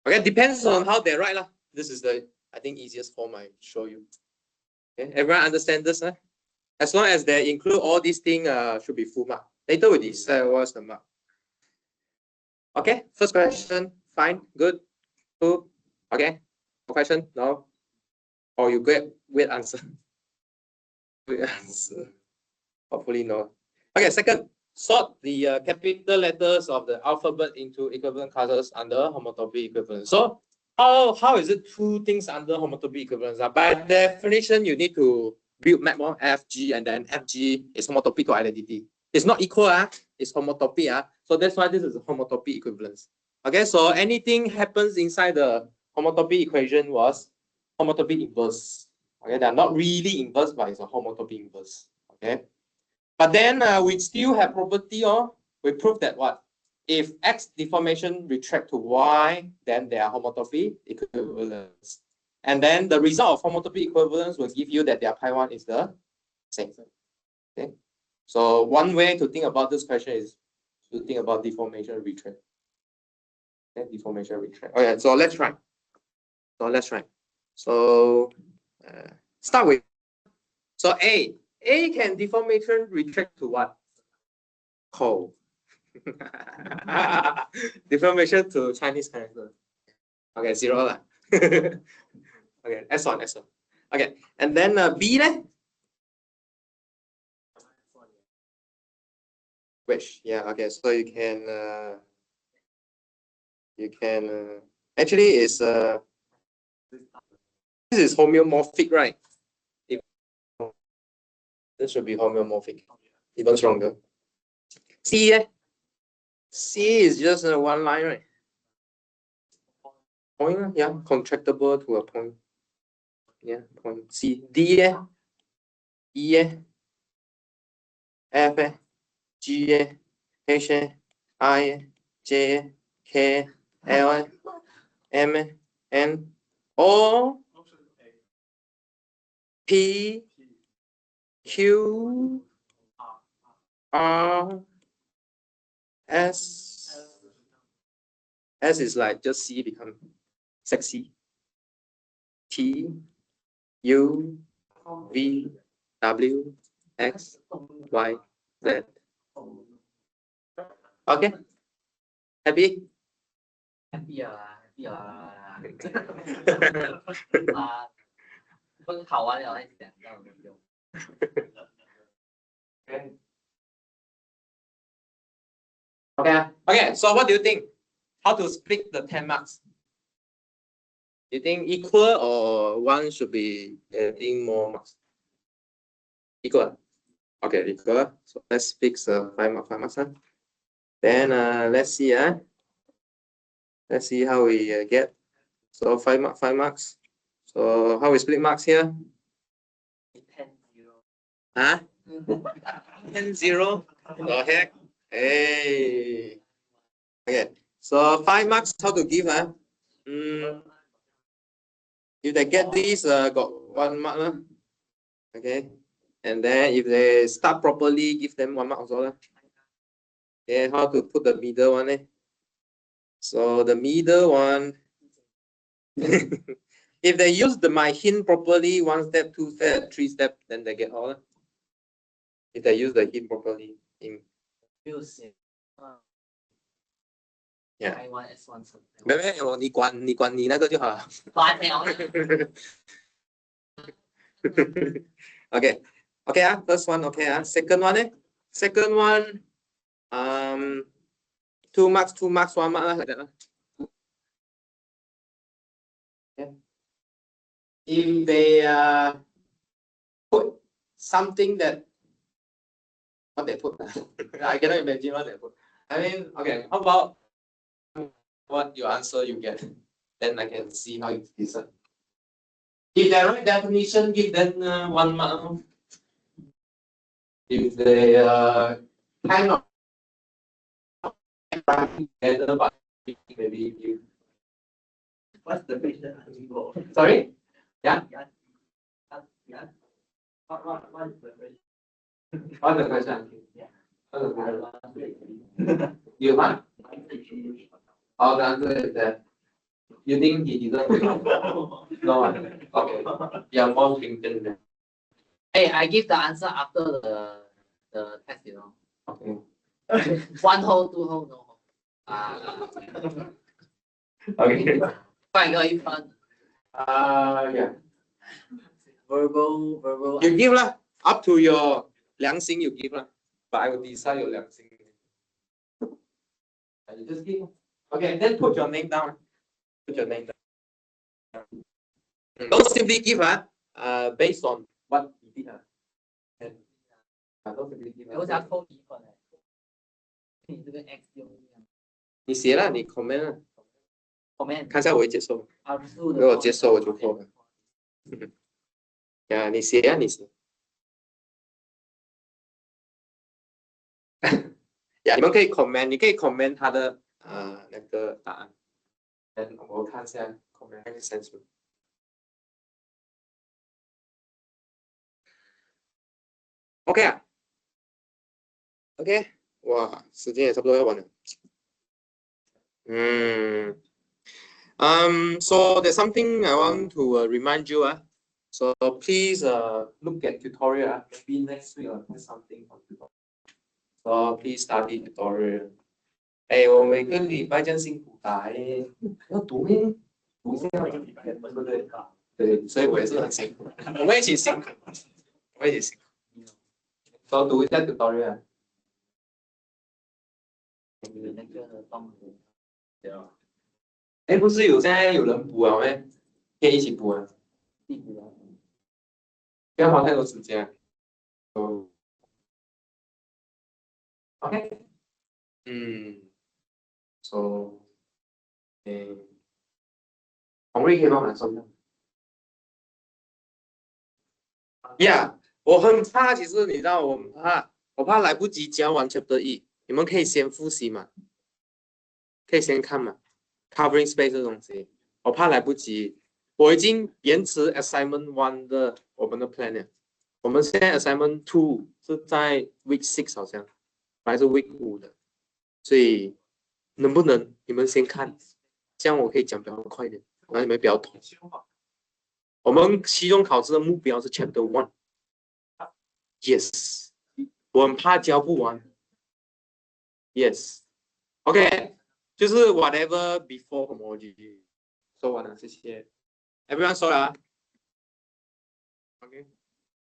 Okay, depends on how they write. This is the, I think, easiest form I show you. Okay, everyone understand this? As long as they include all these things, should be full mark. Later we decide what's the mark. Okay, first question, fine, good, cool. Okay, no question, no. Or you get weird answer. Weird answer. Hopefully no. Okay, second, sort the capital letters of the alphabet into equivalent classes under homotopy equivalence. So how is it two things under homotopy equivalence? By definition, you need to build map of FG, and then FG is homotopy to identity. It's not equal, it's homotopy. So that's why this is a homotopy equivalence. Okay, so anything happens inside the homotopy equation was homotopy inverse. Okay, they're not really inverse, but it's a homotopy inverse. Okay. But then we still have property, or we prove that what? If X deformation retract to Y, then they are homotopy equivalence. And then the result of homotopy equivalence will give you that their pi1 is the same. Okay. So one way to think about this question is to think about deformation retract. Okay, deformation retract. Okay, so let's try. So start with, so A can deformation retract to what? Cold. Deformation to Chinese character. Okay, 0 lah. Okay, S1. Okay, and then B leh? Which, yeah, okay, so you can actually is this is homeomorphic, right? This should be homeomorphic, even stronger. C, C is just one line, right? Point, yeah, contractible to a point. Yeah, point. C, D, E, F, G, H, I, J, K, L, M, N, O, P, Q, R, S. S is like just C become sexy. T, U, V, W, X, Y, Z. Okay. Happy? happy 不考完了再讲，这样就。Okay, so what do you think? How to split the 10 marks? You think equal, or one should be getting more marks? Equal. Okay, equal. So let's fix 5 marks. Then let's see. Let's see how we get So 5 marks. So how we split marks here? 10-0. Huh? 10-0? The heck? Hey. Okay. So 5 marks, how to give? If they get this, got 1 mark. Okay. And then if they start properly, give them 1 mark also. Okay, how to put the middle one? So the middle one, if they use my hint properly, 1 step, 2 step, 3 step, then they get all. If they use the hint properly. Yeah. I1S1 没有，你管你那个就好。Okay. Okay, first one, okay. Second one, Second one, 2 marks, 2 marks, 1 mark, like that. Yeah. If they put something that what they put, I cannot imagine what they put. I mean, okay, how about what your answer you get? Then I can see how it is. If the right definition, give them 1 mark. If they kind of together, but maybe you. What's the question? Sorry? Yeah? Yeah. What is the question? What's the question? Yeah. What's the question? You want? Oh, the answer is that you think he didn't. No one. Okay. You are more thinking. Hey, I give the answer after the test, Okay. 1 hole, 2 hole, no hole. Okay. 换一个一分。Yeah. Verbal. You give lah. Up to your 良心 you give lah. But I will decide your 良心. You just give. Okay, then put your name down. Put your name down. Don't simply give based on what you did. Don't simply give. 我想扣1分。你这个 X 用你写了，你 comment 了。comment 看一下我会接受。如如果接受我就扣了。呀，你写呀，你写。呀，你们可以 comment， 你可以 comment 他的那个答案。我看一下 comment 那个 sense。OK 啊 ，OK， 哇，时间也差不多要完了。So there's something I want to remind you. So please look at tutorial. Maybe next week I'll do something on tutorial. So please study tutorial. 我每个礼拜这样辛苦打要读咩？读一下对不对？对，所以我也是很辛苦。我们一起辛苦，我们一起辛苦。多读一下 tutorial。那个动物。对啊。不是现在有人补了咩？可以一起补啊。不要花太多时间。OK。So，红瑞可以帮忙收下。Yeah， 我很怕，其实你知道，我怕来不及教完 Chapter 1，你们可以先复习嘛，可以先看嘛 ，Covering Space 这东西，我怕来不及。我已经延迟 Assignment 1的我们的 plan 了，我们现在 Assignment 2是在 Week 6好像，还是 Week 5的，所以能不能你们先看，这样我可以讲比较快一点，然后你们比较懂。我们期中考试的目标是 Chapter 1。Yes， 我很怕教不完。Yes，OK， 就是 whatever before Topology 说完了，谢谢。Everyone 说了啊 ？OK，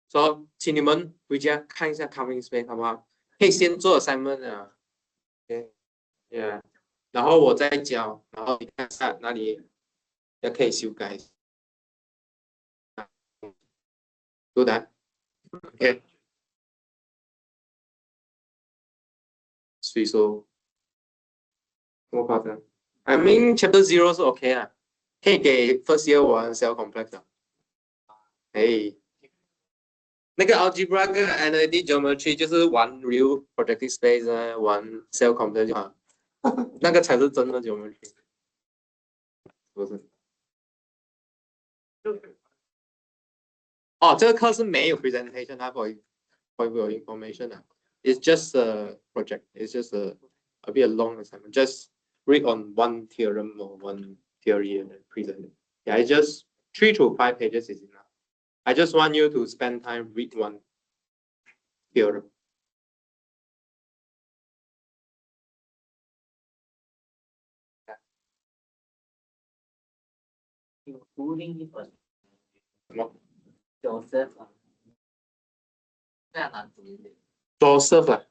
说请你们回家看一下 Covering Space 好不好？可以先做 assignment 啊。OK， 然后我再教，然后你看一下哪里也可以修改。Do that。OK。所以说，这么夸张 ？I mean Chapter 0是 OK 啊。可以给 first year 玩 cell complex 啊。哎，那个 algebraic analytic geometry 就是玩 real projective space 啊，玩 cell complex 就好，那个才是真的 geometry， 不是？哦，这个课是没有 presentation 啊，for your information 啊。It's just a project. It's just a bit long assignment. Just read on one theorem or one theory and then present it. Yeah, it's just 3 to 5 pages is enough. I just want you to spend time read one theorem. 有读另一本什么Joseph 啊，这样难读一点。Joseph 啊，